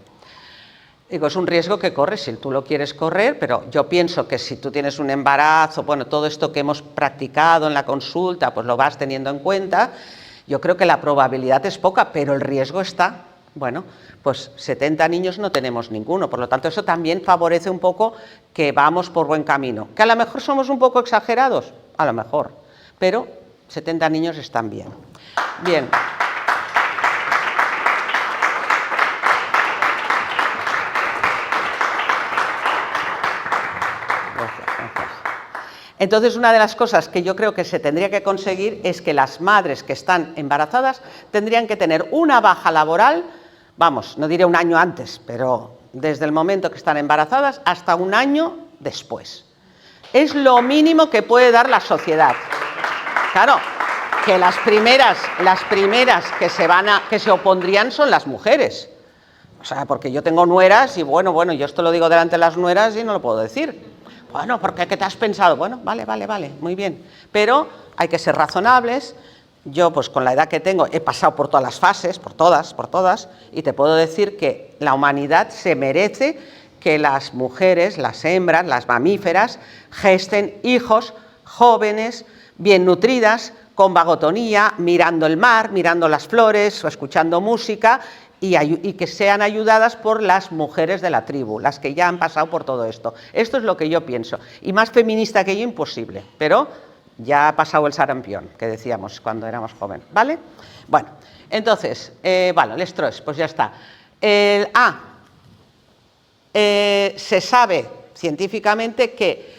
Digo, es un riesgo que corres si tú lo quieres correr, pero yo pienso que si tú tienes un embarazo, todo esto que hemos practicado en la consulta, pues lo vas teniendo en cuenta. Yo creo que la probabilidad es poca, pero el riesgo está. Bueno, pues 70 niños no tenemos ninguno, por lo tanto eso también favorece un poco que vamos por buen camino. Que a lo mejor somos un poco exagerados, a lo mejor, pero 70 niños están bien. Bien. Entonces, una de las cosas que yo creo que se tendría que conseguir es que las madres que están embarazadas tendrían que tener una baja laboral, no diré 1 año antes, pero desde el momento que están embarazadas hasta 1 año después. Es lo mínimo que puede dar la sociedad. Claro, que las primeras que se opondrían son las mujeres. O sea, porque yo tengo nueras y bueno, yo esto lo digo delante de las nueras y no lo puedo decir. Bueno, porque ¿qué te has pensado? Bueno, vale, muy bien. Pero hay que ser razonables. Yo, pues con la edad que tengo, he pasado por todas las fases, por todas, y te puedo decir que la humanidad se merece que las mujeres, las hembras, las mamíferas, gesten hijos jóvenes, bien nutridas, con vagotonía, mirando el mar, mirando las flores o escuchando música, y que sean ayudadas por las mujeres de la tribu, las que ya han pasado por todo esto. Esto es lo que yo pienso. Y más feminista que yo, imposible. Pero ya ha pasado el sarampión, que decíamos cuando éramos jóvenes. ¿Vale? Bueno, entonces, el estrés, pues ya está. Se sabe científicamente que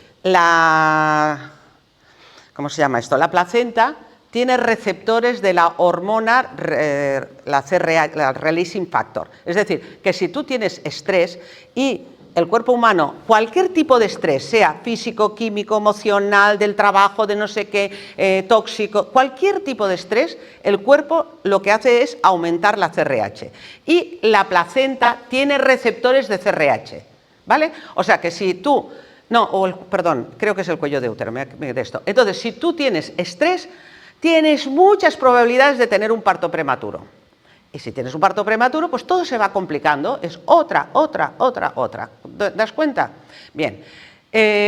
¿cómo se llama esto? La placenta tiene receptores de la hormona, la releasing factor. Es decir, que si tú tienes estrés y el cuerpo humano, cualquier tipo de estrés, sea físico, químico, emocional, del trabajo, de no sé qué, tóxico, cualquier tipo de estrés, el cuerpo lo que hace es aumentar la CRH. Y la placenta tiene receptores de CRH, ¿vale? O sea que si tú... creo que es el cuello de útero, de esto. Entonces, si tú tienes estrés, tienes muchas probabilidades de tener un parto prematuro. Y si tienes un parto prematuro, pues todo se va complicando. Es otra. ¿Te das cuenta? Bien.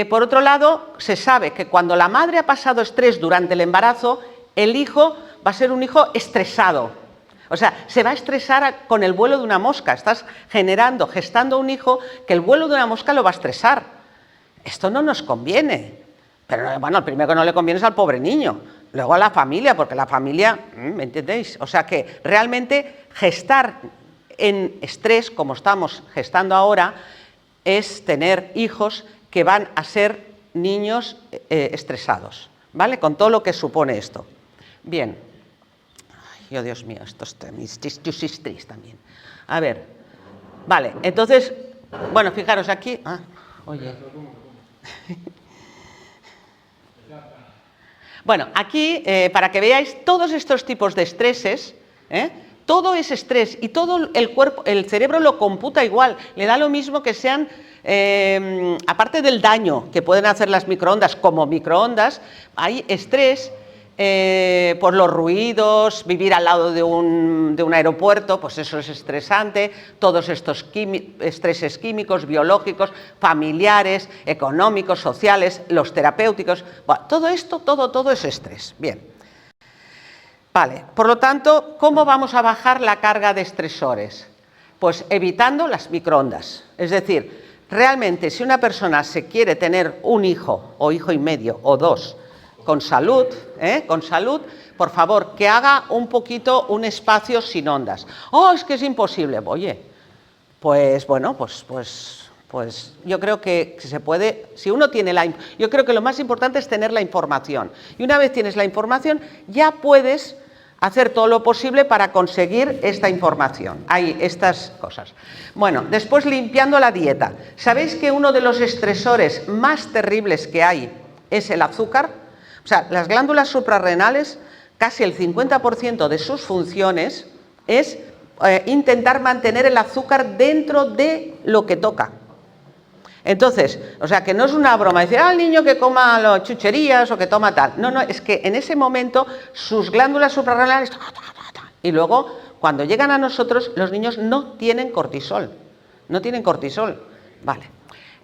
Por otro lado, se sabe que cuando la madre ha pasado estrés durante el embarazo, el hijo va a ser un hijo estresado. O sea, se va a estresar con el vuelo de una mosca. Estás gestando un hijo que el vuelo de una mosca lo va a estresar. Esto no nos conviene. Pero bueno, el primero que no le conviene es al pobre niño. luego a la familia, porque la familia, ¿me entendéis? O sea que realmente gestar en estrés, como estamos gestando ahora, es tener hijos que van a ser niños estresados, ¿vale? Con todo lo que supone esto. Bien. Ay, oh, Dios mío, esto está mis tistis también. A ver, vale, entonces, bueno, fijaros aquí. Ah, oye. Bueno, aquí, para que veáis todos estos tipos de estreses, todo es estrés y todo el cuerpo, el cerebro lo computa igual, le da lo mismo que sean, aparte del daño que pueden hacer las microondas como microondas, hay estrés por los ruidos, vivir al lado de un aeropuerto, pues eso es estresante, todos estos estreses químicos, biológicos, familiares, económicos, sociales, los terapéuticos, bueno, todo esto, todo es estrés. Bien. Vale, por lo tanto, ¿cómo vamos a bajar la carga de estresores? Pues evitando las microondas. Es decir, realmente si una persona se quiere tener un hijo o hijo y medio o dos con salud, por favor, que haga un poquito un espacio sin ondas. Oh, es que es imposible. Oye, pues bueno, pues yo creo que se puede, si uno tiene yo creo que lo más importante es tener la información. Y una vez tienes la información, ya puedes hacer todo lo posible para conseguir esta información. Hay estas cosas. Bueno, después limpiando la dieta. ¿Sabéis que uno de los estresores más terribles que hay es el azúcar? O sea, las glándulas suprarrenales, casi el 50% de sus funciones es intentar mantener el azúcar dentro de lo que toca. Entonces, o sea, que no es una broma decir, al niño que coma chucherías o que toma tal. No, es que en ese momento sus glándulas suprarrenales... Y luego, cuando llegan a nosotros, los niños no tienen cortisol. No tienen cortisol. Vale.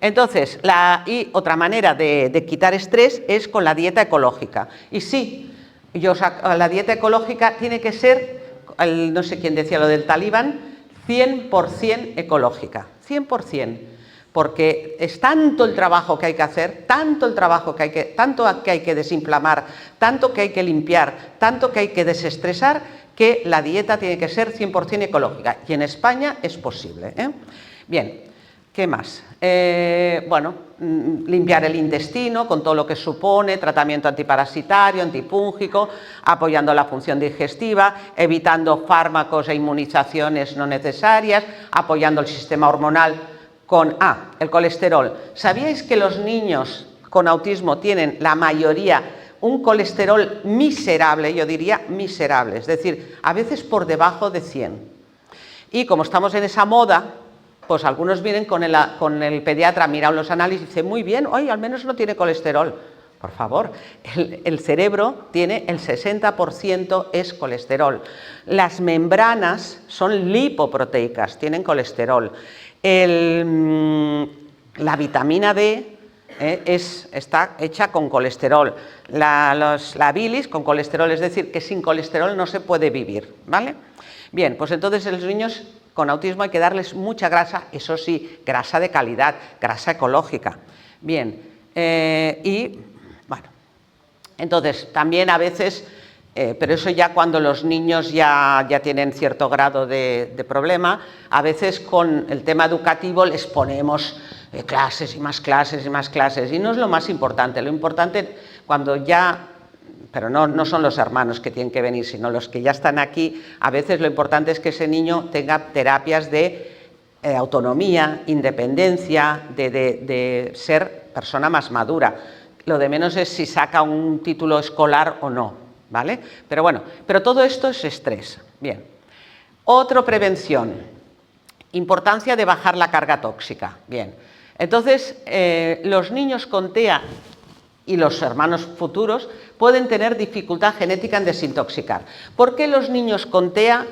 Entonces, y otra manera de quitar estrés es con la dieta ecológica. Y sí, la dieta ecológica tiene que ser, no sé quién decía lo del talibán, 100% ecológica, 100%, porque es tanto el trabajo que hay que hacer, tanto que hay que desinflamar, tanto que hay que limpiar, tanto que hay que desestresar, que la dieta tiene que ser 100% ecológica. Y en España es posible. Bien. ¿Qué más? Bueno, limpiar el intestino con todo lo que supone, tratamiento antiparasitario, antipúngico, apoyando la función digestiva, evitando fármacos e inmunizaciones no necesarias, apoyando el sistema hormonal con el colesterol. ¿Sabíais que los niños con autismo tienen, la mayoría, un colesterol miserable? Yo diría miserable, es decir, a veces por debajo de 100. Y como estamos en esa moda, pues algunos vienen con el pediatra, miran los análisis y dicen, muy bien, hoy al menos no tiene colesterol. Por favor, el cerebro tiene el 60% es colesterol. Las membranas son lipoproteicas, tienen colesterol. La vitamina D está hecha con colesterol. La bilis con colesterol, es decir, que sin colesterol no se puede vivir, ¿vale? Bien, pues entonces los niños con autismo hay que darles mucha grasa, eso sí, grasa de calidad, grasa ecológica. Bien, y bueno, entonces también a veces, pero eso ya cuando los niños ya tienen cierto grado de problema, a veces con el tema educativo les ponemos clases y más clases y más clases, y no es lo más importante. Lo importante cuando ya... Pero no son los hermanos que tienen que venir, sino los que ya están aquí. A veces lo importante es que ese niño tenga terapias de autonomía, independencia, de ser persona más madura. Lo de menos es si saca un título escolar o no, ¿vale? Pero bueno, pero todo esto es estrés. Bien. Otra prevención. Importancia de bajar la carga tóxica. Bien. Entonces, los niños con TEA y los hermanos futuros pueden tener dificultad genética en desintoxicar. ¿Por qué los niños con TEA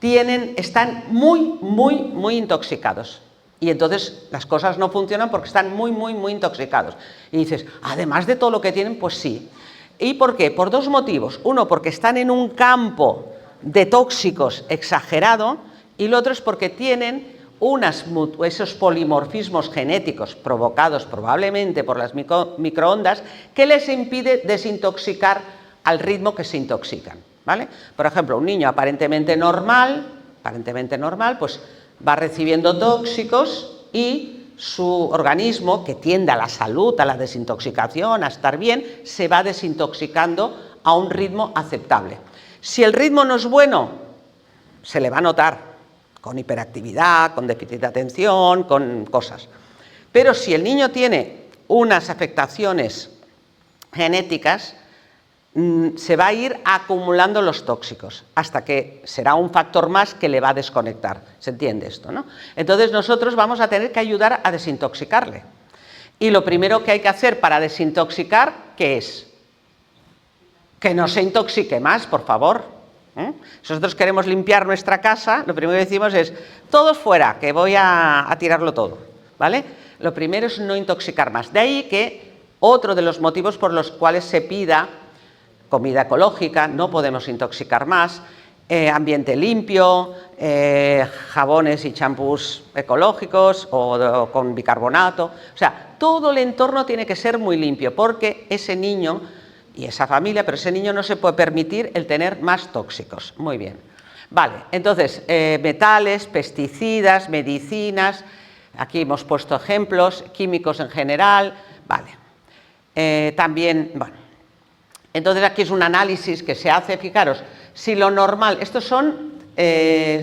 están muy intoxicados? Y entonces las cosas no funcionan porque están muy intoxicados. Y dices, además de todo lo que tienen, pues sí. ¿Y por qué? Por dos motivos. Uno, porque están en un campo de tóxicos exagerado, y lo otro es porque tienen esos polimorfismos genéticos provocados probablemente por las microondas que les impide desintoxicar al ritmo que se intoxican, ¿vale? Por ejemplo, un niño aparentemente normal, pues va recibiendo tóxicos y su organismo, que tiende a la salud, a la desintoxicación, a estar bien, se va desintoxicando a un ritmo aceptable. Si el ritmo no es bueno, se le va a notar con hiperactividad, con déficit de atención, con cosas. Pero si el niño tiene unas afectaciones genéticas, se va a ir acumulando los tóxicos hasta que será un factor más que le va a desconectar. ¿Se entiende esto, no? Entonces nosotros vamos a tener que ayudar a desintoxicarle. Y lo primero que hay que hacer para desintoxicar, ¿qué es? Que no se intoxique más, por favor. Si nosotros queremos limpiar nuestra casa, lo primero que decimos es, todos fuera, que voy a tirarlo todo, ¿vale? Lo primero es no intoxicar más. De ahí que otro de los motivos por los cuales se pida comida ecológica, no podemos intoxicar más, ambiente limpio, jabones y champús ecológicos o con bicarbonato. O sea, todo el entorno tiene que ser muy limpio porque ese niño y esa familia, pero ese niño no se puede permitir el tener más tóxicos. Muy bien. Vale, entonces, metales, pesticidas, medicinas, aquí hemos puesto ejemplos, químicos en general, vale. También, bueno, entonces aquí es un análisis que se hace, fijaros, si lo normal, estos son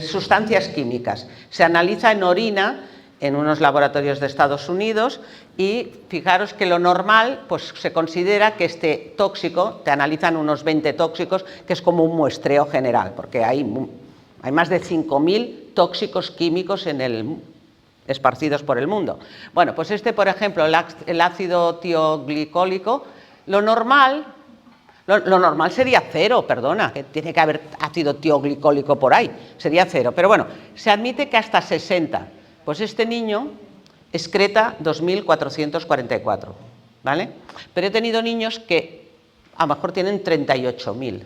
sustancias químicas, se analiza en orina en unos laboratorios de Estados Unidos y fijaros que lo normal, pues se considera que este tóxico, te analizan unos 20 tóxicos, que es como un muestreo general, porque hay más de 5.000 tóxicos químicos esparcidos por el mundo. Bueno, pues este, por ejemplo, el ácido tioglicólico, lo normal sería 0, perdona, que tiene que haber ácido tioglicólico por ahí, sería 0, pero bueno, se admite que hasta 60. Pues este niño excreta 2.444, ¿vale? Pero he tenido niños que a lo mejor tienen 38.000.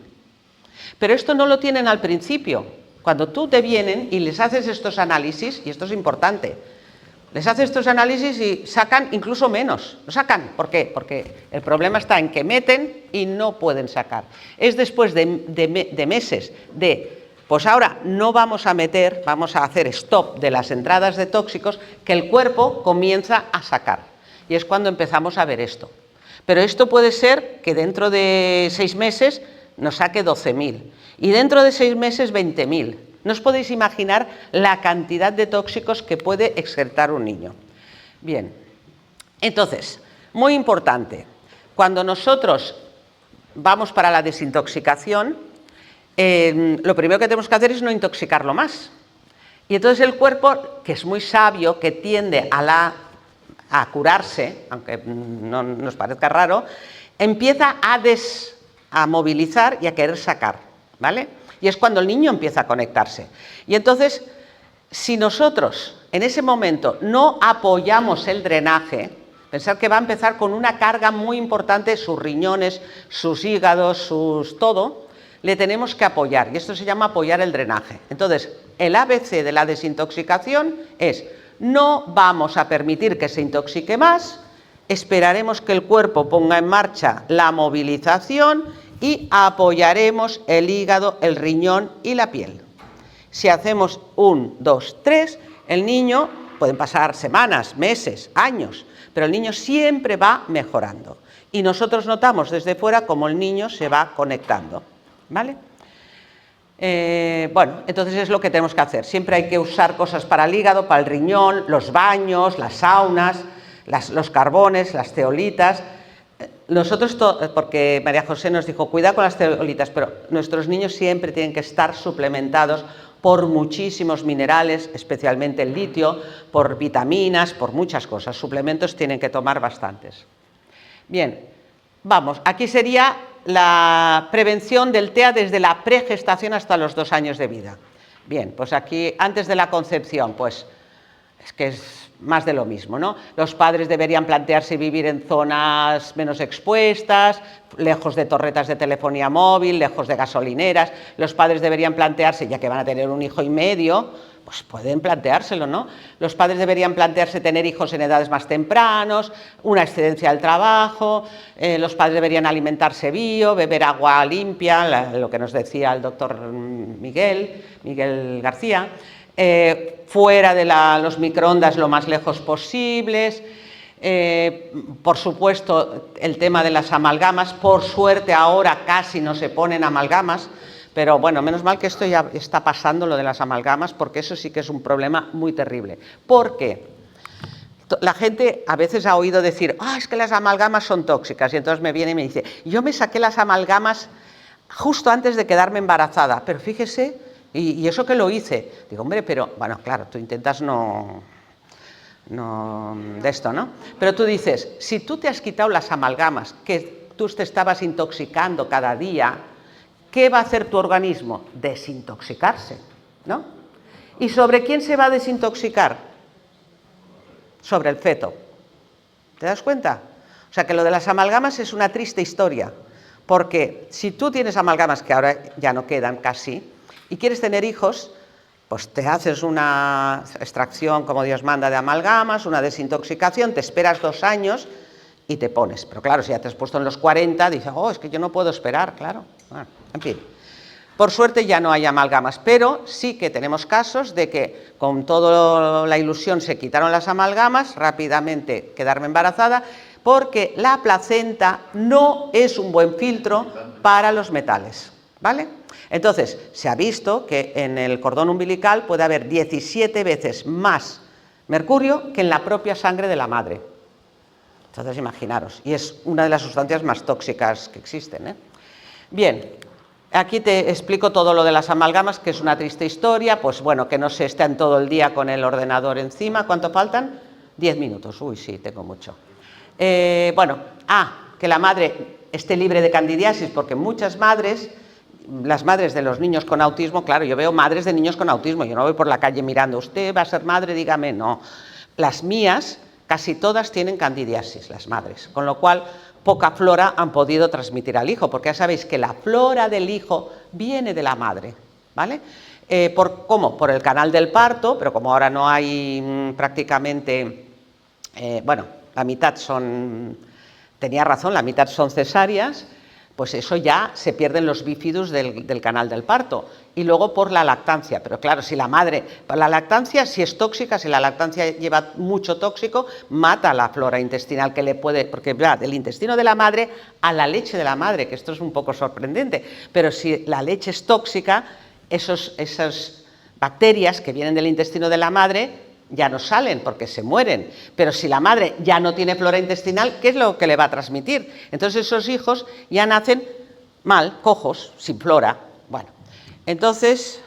Pero esto no lo tienen al principio. Cuando tú te vienen y les haces estos análisis, y esto es importante, les haces estos análisis y sacan incluso menos. ¿Lo sacan? ¿Por qué? Porque el problema está en que meten y no pueden sacar. Es después de meses de... Pues ahora no vamos a meter, vamos a hacer stop de las entradas de tóxicos, que el cuerpo comienza a sacar. Y es cuando empezamos a ver esto. Pero esto puede ser que dentro de 6 meses nos saque 12.000 y dentro de 6 meses 20.000. No os podéis imaginar la cantidad de tóxicos que puede excretar un niño. Bien, entonces, muy importante, cuando nosotros vamos para la desintoxicación, lo primero que tenemos que hacer es no intoxicarlo más. Y entonces el cuerpo, que es muy sabio, que tiende a curarse, aunque no nos parezca raro, empieza a movilizar y a querer sacar, ¿vale? Y es cuando el niño empieza a conectarse. Y entonces, si nosotros en ese momento no apoyamos el drenaje, pensad que va a empezar con una carga muy importante, sus riñones, sus hígados, todo, le tenemos que apoyar, y esto se llama apoyar el drenaje. Entonces, el ABC de la desintoxicación es: no vamos a permitir que se intoxique más, esperaremos que el cuerpo ponga en marcha la movilización y apoyaremos el hígado, el riñón y la piel. Si hacemos 1, 2, 3, el niño, pueden pasar semanas, meses, años, pero el niño siempre va mejorando. Y nosotros notamos desde fuera cómo el niño se va conectando. ¿Vale? Bueno, entonces es lo que tenemos que hacer. Siempre hay que usar cosas para el hígado, para el riñón, los baños, las saunas, los carbones, las zeolitas. Nosotros, porque María José nos dijo, cuidado con las zeolitas, pero nuestros niños siempre tienen que estar suplementados por muchísimos minerales, especialmente el litio, por vitaminas, por muchas cosas. Suplementos tienen que tomar bastantes. Bien, vamos, aquí sería la prevención del TEA desde la pregestación hasta los 2 años de vida. Bien, pues aquí, antes de la concepción, pues es que es más de lo mismo, ¿no? Los padres deberían plantearse vivir en zonas menos expuestas, lejos de torretas de telefonía móvil, lejos de gasolineras. Los padres deberían plantearse, ya que van a tener 1 hijo y medio, pues pueden planteárselo, ¿no? Los padres deberían plantearse tener hijos en edades más tempranos, una excedencia del trabajo, los padres deberían alimentarse bio, beber agua limpia, lo que nos decía el doctor Miguel García, fuera de los microondas lo más lejos posibles. Por supuesto, el tema de las amalgamas, por suerte ahora casi no se ponen amalgamas, pero bueno, menos mal que esto ya está pasando, lo de las amalgamas, porque eso sí que es un problema muy terrible. Porque la gente a veces ha oído decir, es que las amalgamas son tóxicas, y entonces me viene y me dice, yo me saqué las amalgamas justo antes de quedarme embarazada, pero fíjese, y eso que lo hice. Digo, hombre, pero, bueno, claro, tú intentas no de esto, ¿no? Pero tú dices, si tú te has quitado las amalgamas, que tú te estabas intoxicando cada día, ¿qué va a hacer tu organismo? Desintoxicarse, ¿no? ¿Y sobre quién se va a desintoxicar? Sobre el feto. ¿Te das cuenta? O sea que lo de las amalgamas es una triste historia, porque si tú tienes amalgamas, que ahora ya no quedan casi, y quieres tener hijos, pues te haces una extracción como Dios manda de amalgamas, una desintoxicación, te esperas 2 años y te pones. Pero claro, si ya te has puesto en los 40, dices, es que yo no puedo esperar, claro. Bueno, en fin, por suerte ya no hay amalgamas, pero sí que tenemos casos de que con toda la ilusión se quitaron las amalgamas, rápidamente quedarme embarazada, porque la placenta no es un buen filtro para los metales, ¿vale? Entonces, se ha visto que en el cordón umbilical puede haber 17 veces más mercurio que en la propia sangre de la madre. Entonces, imaginaros, y es una de las sustancias más tóxicas que existen, ¿eh? Bien, aquí te explico todo lo de las amalgamas, que es una triste historia, pues bueno, que no se estén todo el día con el ordenador encima. ¿Cuánto faltan? 10 minutos, uy, sí, tengo mucho. Que la madre esté libre de candidiasis, porque muchas madres, las madres de los niños con autismo, claro, yo veo madres de niños con autismo, yo no voy por la calle mirando, usted va a ser madre, dígame, no. Las mías, casi todas tienen candidiasis, las madres, con lo cual poca flora han podido transmitir al hijo, porque ya sabéis que la flora del hijo viene de la madre, ¿vale? ¿Cómo? Por el canal del parto, pero como ahora no hay prácticamente, la mitad son, tenía razón, la mitad son cesáreas, pues eso ya se pierden los bífidus del canal del parto. Y luego por la lactancia, pero claro, si la madre, la lactancia si es tóxica, si la lactancia lleva mucho tóxico, mata la flora intestinal que le puede, porque va del intestino de la madre a la leche de la madre, que esto es un poco sorprendente, pero si la leche es tóxica, esas bacterias que vienen del intestino de la madre ya no salen porque se mueren, pero si la madre ya no tiene flora intestinal, ¿qué es lo que le va a transmitir? Entonces esos hijos ya nacen mal, cojos, sin flora. Bueno, entonces,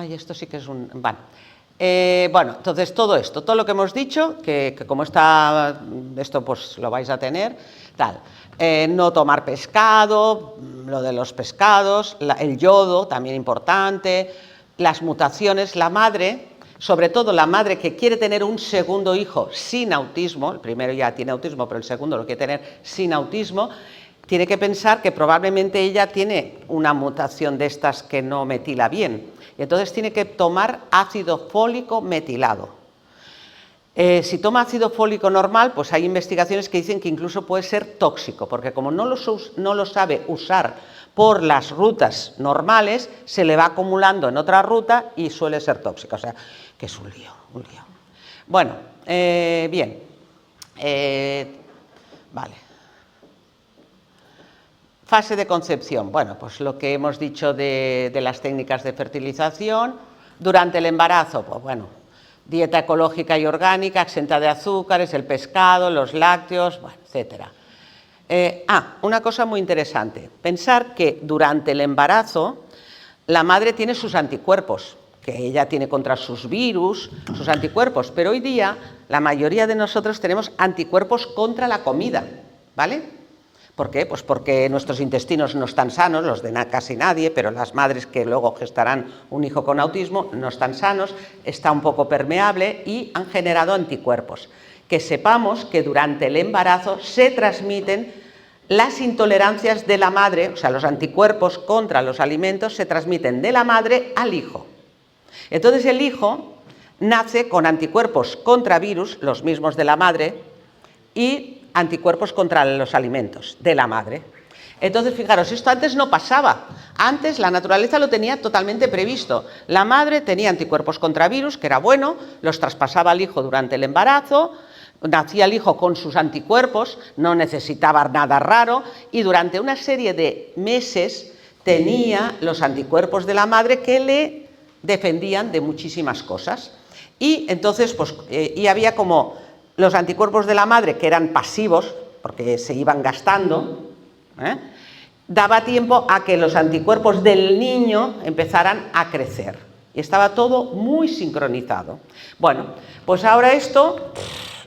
esto sí que es un... entonces todo esto, todo lo que hemos dicho, que como está, esto pues lo vais a tener, tal. No tomar pescado, lo de los pescados, el yodo, también importante, las mutaciones, la madre... Sobre todo la madre que quiere tener un segundo hijo sin autismo, el primero ya tiene autismo, pero el segundo lo quiere tener sin autismo, tiene que pensar que probablemente ella tiene una mutación de estas que no metila bien. Y entonces tiene que tomar ácido fólico metilado. Si toma ácido fólico normal, pues hay investigaciones que dicen que incluso puede ser tóxico, porque como no lo sabe usar por las rutas normales, se le va acumulando en otra ruta y suele ser tóxico. O sea, que es un lío, un lío. Bueno, bien. Vale. Fase de concepción. Bueno, pues lo que hemos dicho de las técnicas de fertilización. Durante el embarazo, pues bueno, dieta ecológica y orgánica, exenta de azúcares, el pescado, los lácteos, bueno, etcétera. Una cosa muy interesante, pensar que durante el embarazo la madre tiene sus anticuerpos, que ella tiene contra sus virus, sus anticuerpos, pero hoy día la mayoría de nosotros tenemos anticuerpos contra la comida, ¿vale? ¿Por qué? Pues porque nuestros intestinos no están sanos, los de casi nadie, pero las madres que luego gestarán un hijo con autismo no están sanos, está un poco permeable y han generado anticuerpos. Que sepamos que durante el embarazo se transmiten las intolerancias de la madre, o sea, los anticuerpos contra los alimentos se transmiten de la madre al hijo. Entonces el hijo nace con anticuerpos contra virus, los mismos de la madre, y anticuerpos contra los alimentos de la madre. Entonces, fijaros, esto antes no pasaba. Antes la naturaleza lo tenía totalmente previsto. La madre tenía anticuerpos contra virus, que era bueno, los traspasaba al hijo durante el embarazo, nacía el hijo con sus anticuerpos, no necesitaba nada raro, y durante una serie de meses tenía los anticuerpos de la madre que le defendían de muchísimas cosas. Y entonces, pues, y había como los anticuerpos de la madre que eran pasivos, porque se iban gastando, daba tiempo a que los anticuerpos del niño empezaran a crecer. Y estaba todo muy sincronizado. Bueno, pues ahora esto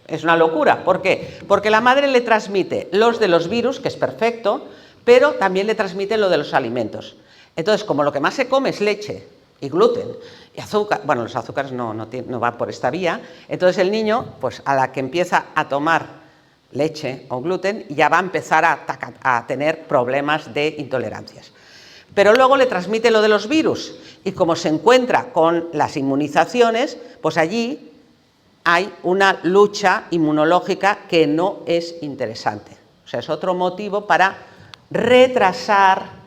es una locura. ¿Por qué? Porque la madre le transmite los de los virus, que es perfecto, pero también le transmite lo de los alimentos. Entonces, como lo que más se come es leche y gluten y azúcar, bueno, los azúcares no van por esta vía, entonces el niño, pues a la que empieza a tomar leche o gluten, ya va a empezar a tener problemas de intolerancias. Pero luego le transmite lo de los virus, y como se encuentra con las inmunizaciones, pues allí hay una lucha inmunológica que no es interesante. O sea, es otro motivo para retrasar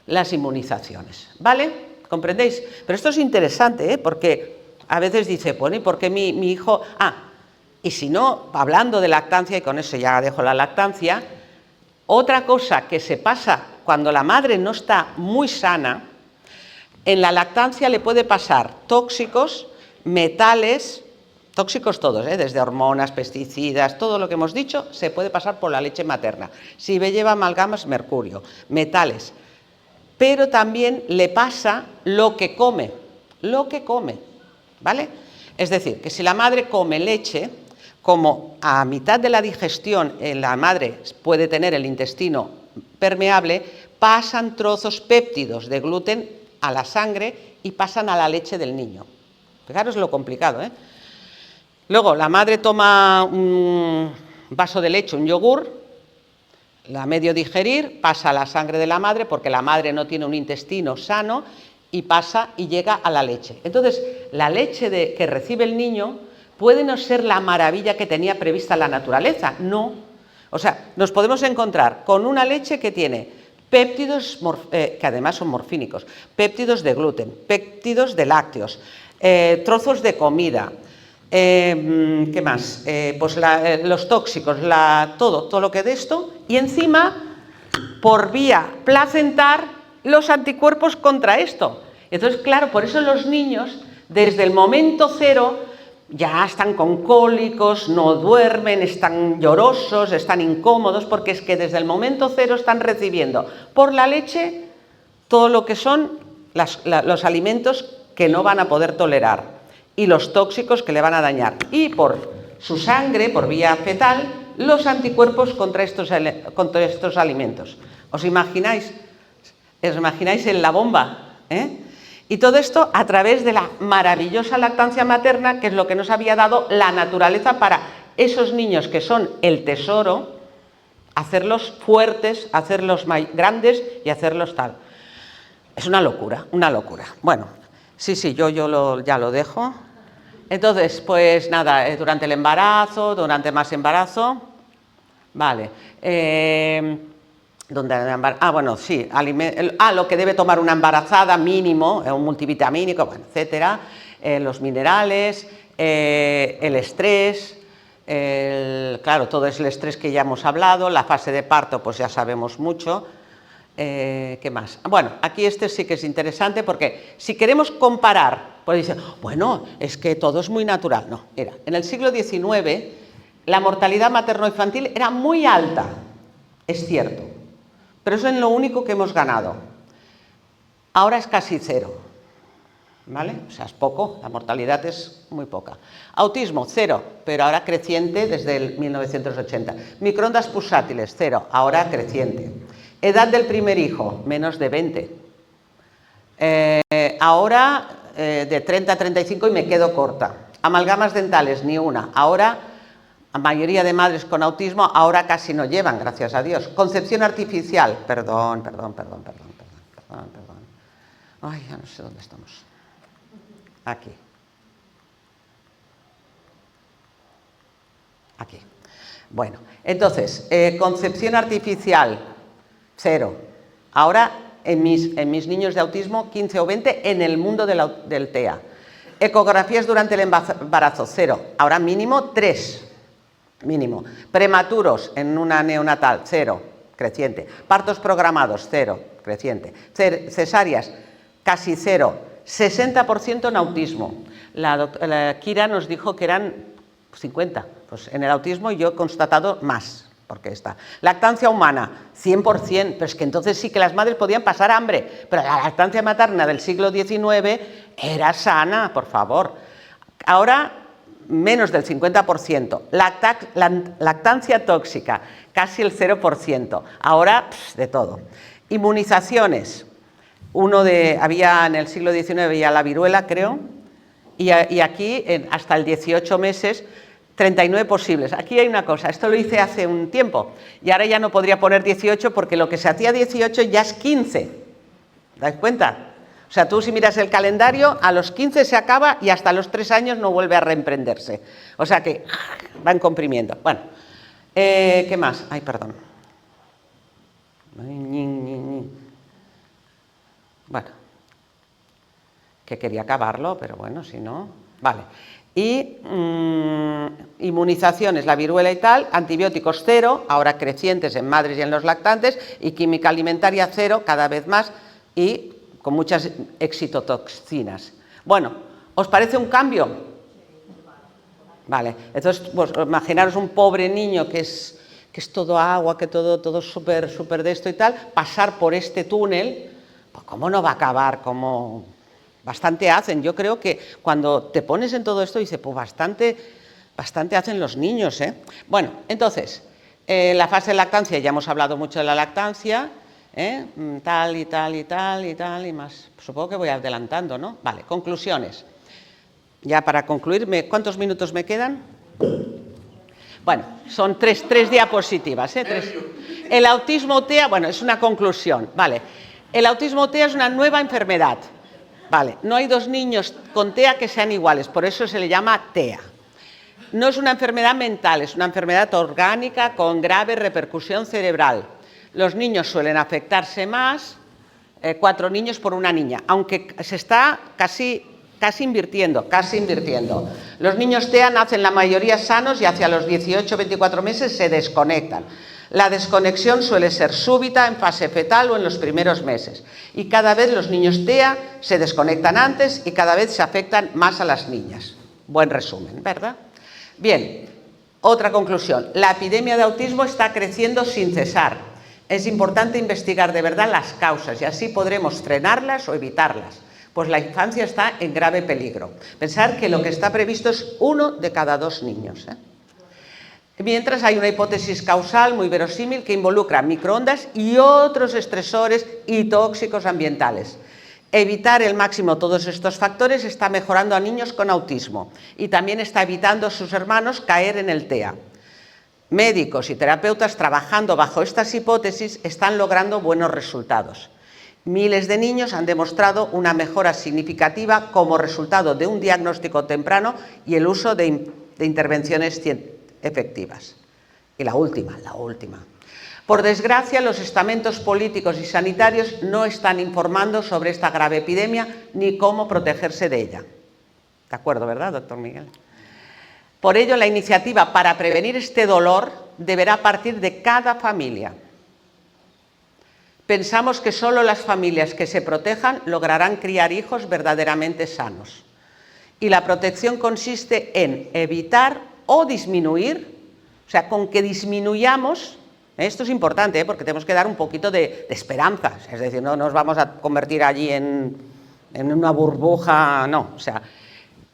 las inmunizaciones, ¿vale? ¿Comprendéis? Pero esto es interesante, porque a veces dice, bueno, ¿y por qué mi hijo...? Y si no, hablando de lactancia, y con eso ya dejo la lactancia, otra cosa que se pasa cuando la madre no está muy sana, en la lactancia le puede pasar tóxicos, metales, tóxicos todos, desde hormonas, pesticidas, todo lo que hemos dicho, se puede pasar por la leche materna. Si lleva amalgamas, mercurio, metales. Pero también le pasa lo que come, ¿vale? Es decir, que si la madre come leche, como a mitad de la digestión la madre puede tener el intestino permeable, pasan trozos péptidos de gluten a la sangre y pasan a la leche del niño. Fijaros lo complicado, Luego la madre toma un vaso de leche, un yogur, la medio digerir, pasa a la sangre de la madre porque la madre no tiene un intestino sano y pasa y llega a la leche. Entonces, la leche que recibe el niño puede no ser la maravilla que tenía prevista la naturaleza, no. O sea, nos podemos encontrar con una leche que tiene péptidos, que además son morfínicos, péptidos de gluten, péptidos de lácteos, trozos de comida, ¿qué más? Pues los tóxicos, todo lo que de esto, y encima, por vía placentar, los anticuerpos contra esto. Entonces, claro, por eso los niños, desde el momento cero, ya están con cólicos, no duermen, están llorosos, están incómodos, porque es que desde el momento cero están recibiendo por la leche todo lo que son los alimentos que no van a poder tolerar y los tóxicos que le van a dañar. Y por su sangre, por vía fetal, los anticuerpos contra estos alimentos. ¿Os imagináis en la bomba? Y todo esto a través de la maravillosa lactancia materna, que es lo que nos había dado la naturaleza para esos niños que son el tesoro, hacerlos fuertes, hacerlos grandes y hacerlos tal. Es una locura, una locura. Bueno, sí, yo ya lo dejo. Entonces, pues nada, durante el embarazo, durante más embarazo, vale. Bueno, sí, lo que debe tomar una embarazada mínimo, un multivitamínico, bueno, etcétera, los minerales, el estrés, claro, todo es el estrés que ya hemos hablado, la fase de parto, pues ya sabemos mucho. ¿Qué más? Bueno, aquí sí que es interesante porque si queremos comparar, pues dicen, bueno, es que todo es muy natural. No, en el siglo XIX la mortalidad materno-infantil era muy alta, es cierto, pero eso es lo único que hemos ganado. Ahora es casi cero, ¿vale? O sea, es poco, la mortalidad es muy poca. Autismo, cero, pero ahora creciente desde el 1980. Microondas pulsátiles, cero, ahora creciente. Edad del primer hijo, menos de 20. Ahora de 30 a 35 y me quedo corta. Amalgamas dentales, ni una. Ahora, la mayoría de madres con autismo ahora casi no llevan, gracias a Dios. Concepción artificial, perdón. Ay, ya no sé dónde estamos. Aquí. Aquí. Bueno, entonces, concepción artificial, 0. Ahora, en mis niños de autismo, 15 o 20 en el mundo del TEA. Ecografías durante el embarazo, 0. Ahora mínimo 3. Mínimo. Prematuros en una neonatal, 0. Creciente. Partos programados, 0. Creciente. Cesáreas, casi 0. 60% en autismo. La Kira nos dijo que eran 50. Pues en el autismo yo he constatado más, porque está. Lactancia humana, 100%, pero es que entonces sí que las madres podían pasar hambre, pero la lactancia materna del siglo XIX era sana, por favor. Ahora, menos del 50%. Lactancia tóxica, casi el 0%. Ahora, de todo. Inmunizaciones. Había en el siglo XIX ya la viruela, creo, y aquí, hasta el 18 meses, 39 posibles. Aquí hay una cosa, esto lo hice hace un tiempo, y ahora ya no podría poner 18 porque lo que se hacía 18 ya es 15. ¿Dais cuenta? O sea, tú si miras el calendario, a los 15 se acaba y hasta los 3 años no vuelve a reemprenderse. O sea que van comprimiendo. Bueno, ¿qué más? Ay, perdón. Bueno, que quería acabarlo, pero bueno, si no... Vale. Y inmunizaciones, la viruela y tal, antibióticos 0, ahora crecientes en madres y en los lactantes, y química alimentaria 0, cada vez más, y con muchas excitotoxinas. Bueno, ¿os parece un cambio? Vale, entonces pues, imaginaros un pobre niño que es todo agua, que todo súper de esto y tal, pasar por este túnel, pues ¿cómo no va a acabar? Como bastante hacen. Yo creo que cuando te pones en todo esto, dices, pues bastante hacen los niños, ¿eh? Bueno, entonces, la fase de lactancia, ya hemos hablado mucho de la lactancia, tal y más. Supongo que voy adelantando, ¿no? Vale, conclusiones. Ya para concluir, ¿cuántos minutos me quedan? Bueno, son tres diapositivas, ¿eh? 3. El autismo TEA, bueno, es una conclusión, vale. El autismo TEA es una nueva enfermedad. Vale, no hay 2 niños con TEA que sean iguales, por eso se le llama TEA. No es una enfermedad mental, es una enfermedad orgánica con grave repercusión cerebral. Los niños suelen afectarse más, 4 niños por una niña, aunque se está casi invirtiendo. Los niños TEA nacen la mayoría sanos y hacia los 18-24 meses se desconectan. La desconexión suele ser súbita en fase fetal o en los primeros meses. Y cada vez los niños TEA se desconectan antes y cada vez se afectan más a las niñas. Buen resumen, ¿verdad? Bien, otra conclusión. La epidemia de autismo está creciendo sin cesar. Es importante investigar de verdad las causas y así podremos frenarlas o evitarlas. Pues la infancia está en grave peligro. Pensar que lo que está previsto es 1 de cada 2 niños, ¿eh? Mientras hay una hipótesis causal muy verosímil que involucra microondas y otros estresores y tóxicos ambientales. Evitar al máximo todos estos factores está mejorando a niños con autismo y también está evitando a sus hermanos caer en el TEA. Médicos y terapeutas trabajando bajo estas hipótesis están logrando buenos resultados. Miles de niños han demostrado una mejora significativa como resultado de un diagnóstico temprano y el uso de intervenciones efectivas. Y la última. Por desgracia, los estamentos políticos y sanitarios no están informando sobre esta grave epidemia ni cómo protegerse de ella. ¿De acuerdo, verdad, doctor Miguel? Por ello, la iniciativa para prevenir este dolor deberá partir de cada familia. Pensamos que solo las familias que se protejan lograrán criar hijos verdaderamente sanos. Y la protección consiste en evitar o disminuir, o sea, con que disminuyamos, esto es importante, porque tenemos que dar un poquito de esperanza, es decir, no nos vamos a convertir allí en una burbuja, no, o sea,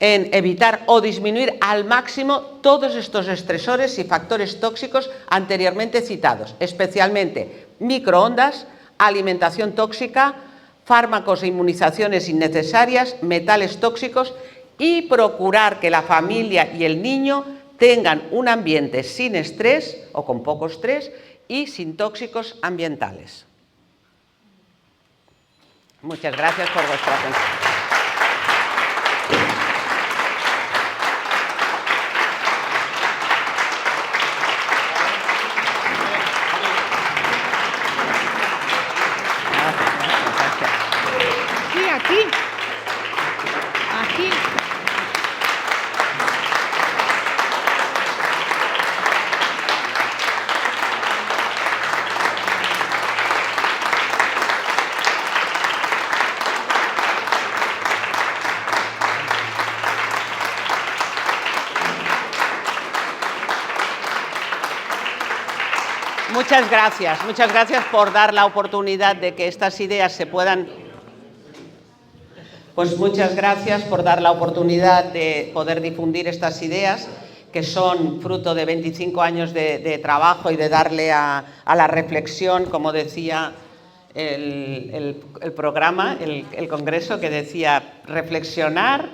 en evitar o disminuir al máximo todos estos estresores y factores tóxicos anteriormente citados, especialmente microondas, alimentación tóxica, fármacos e inmunizaciones innecesarias, metales tóxicos y procurar que la familia y el niño tengan un ambiente sin estrés o con poco estrés y sin tóxicos ambientales. Muchas gracias por vuestra atención. Sí, aquí. Aquí. Muchas gracias por dar la oportunidad de que estas ideas se puedan... Pues muchas gracias por dar la oportunidad de poder difundir estas ideas, que son fruto de 25 años de trabajo y de darle a la reflexión, como decía el programa, el congreso, que decía reflexionar,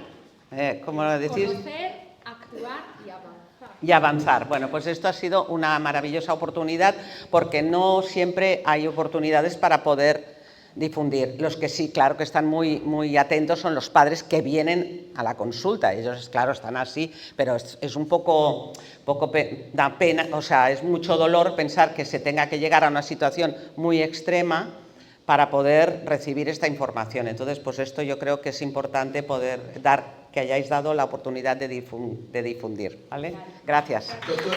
¿cómo lo decís? Conocer, actuar y avanzar. Y avanzar. Bueno, pues esto ha sido una maravillosa oportunidad, porque no siempre hay oportunidades para poder difundir. Los que sí, claro, que están muy atentos son los padres que vienen a la consulta. Ellos, claro, están así, pero es un poco da pena, o sea, es mucho dolor pensar que se tenga que llegar a una situación muy extrema para poder recibir esta información. Entonces, pues esto yo creo que es importante poder que hayáis dado la oportunidad de difundir, ¿vale? Gracias. Doctora.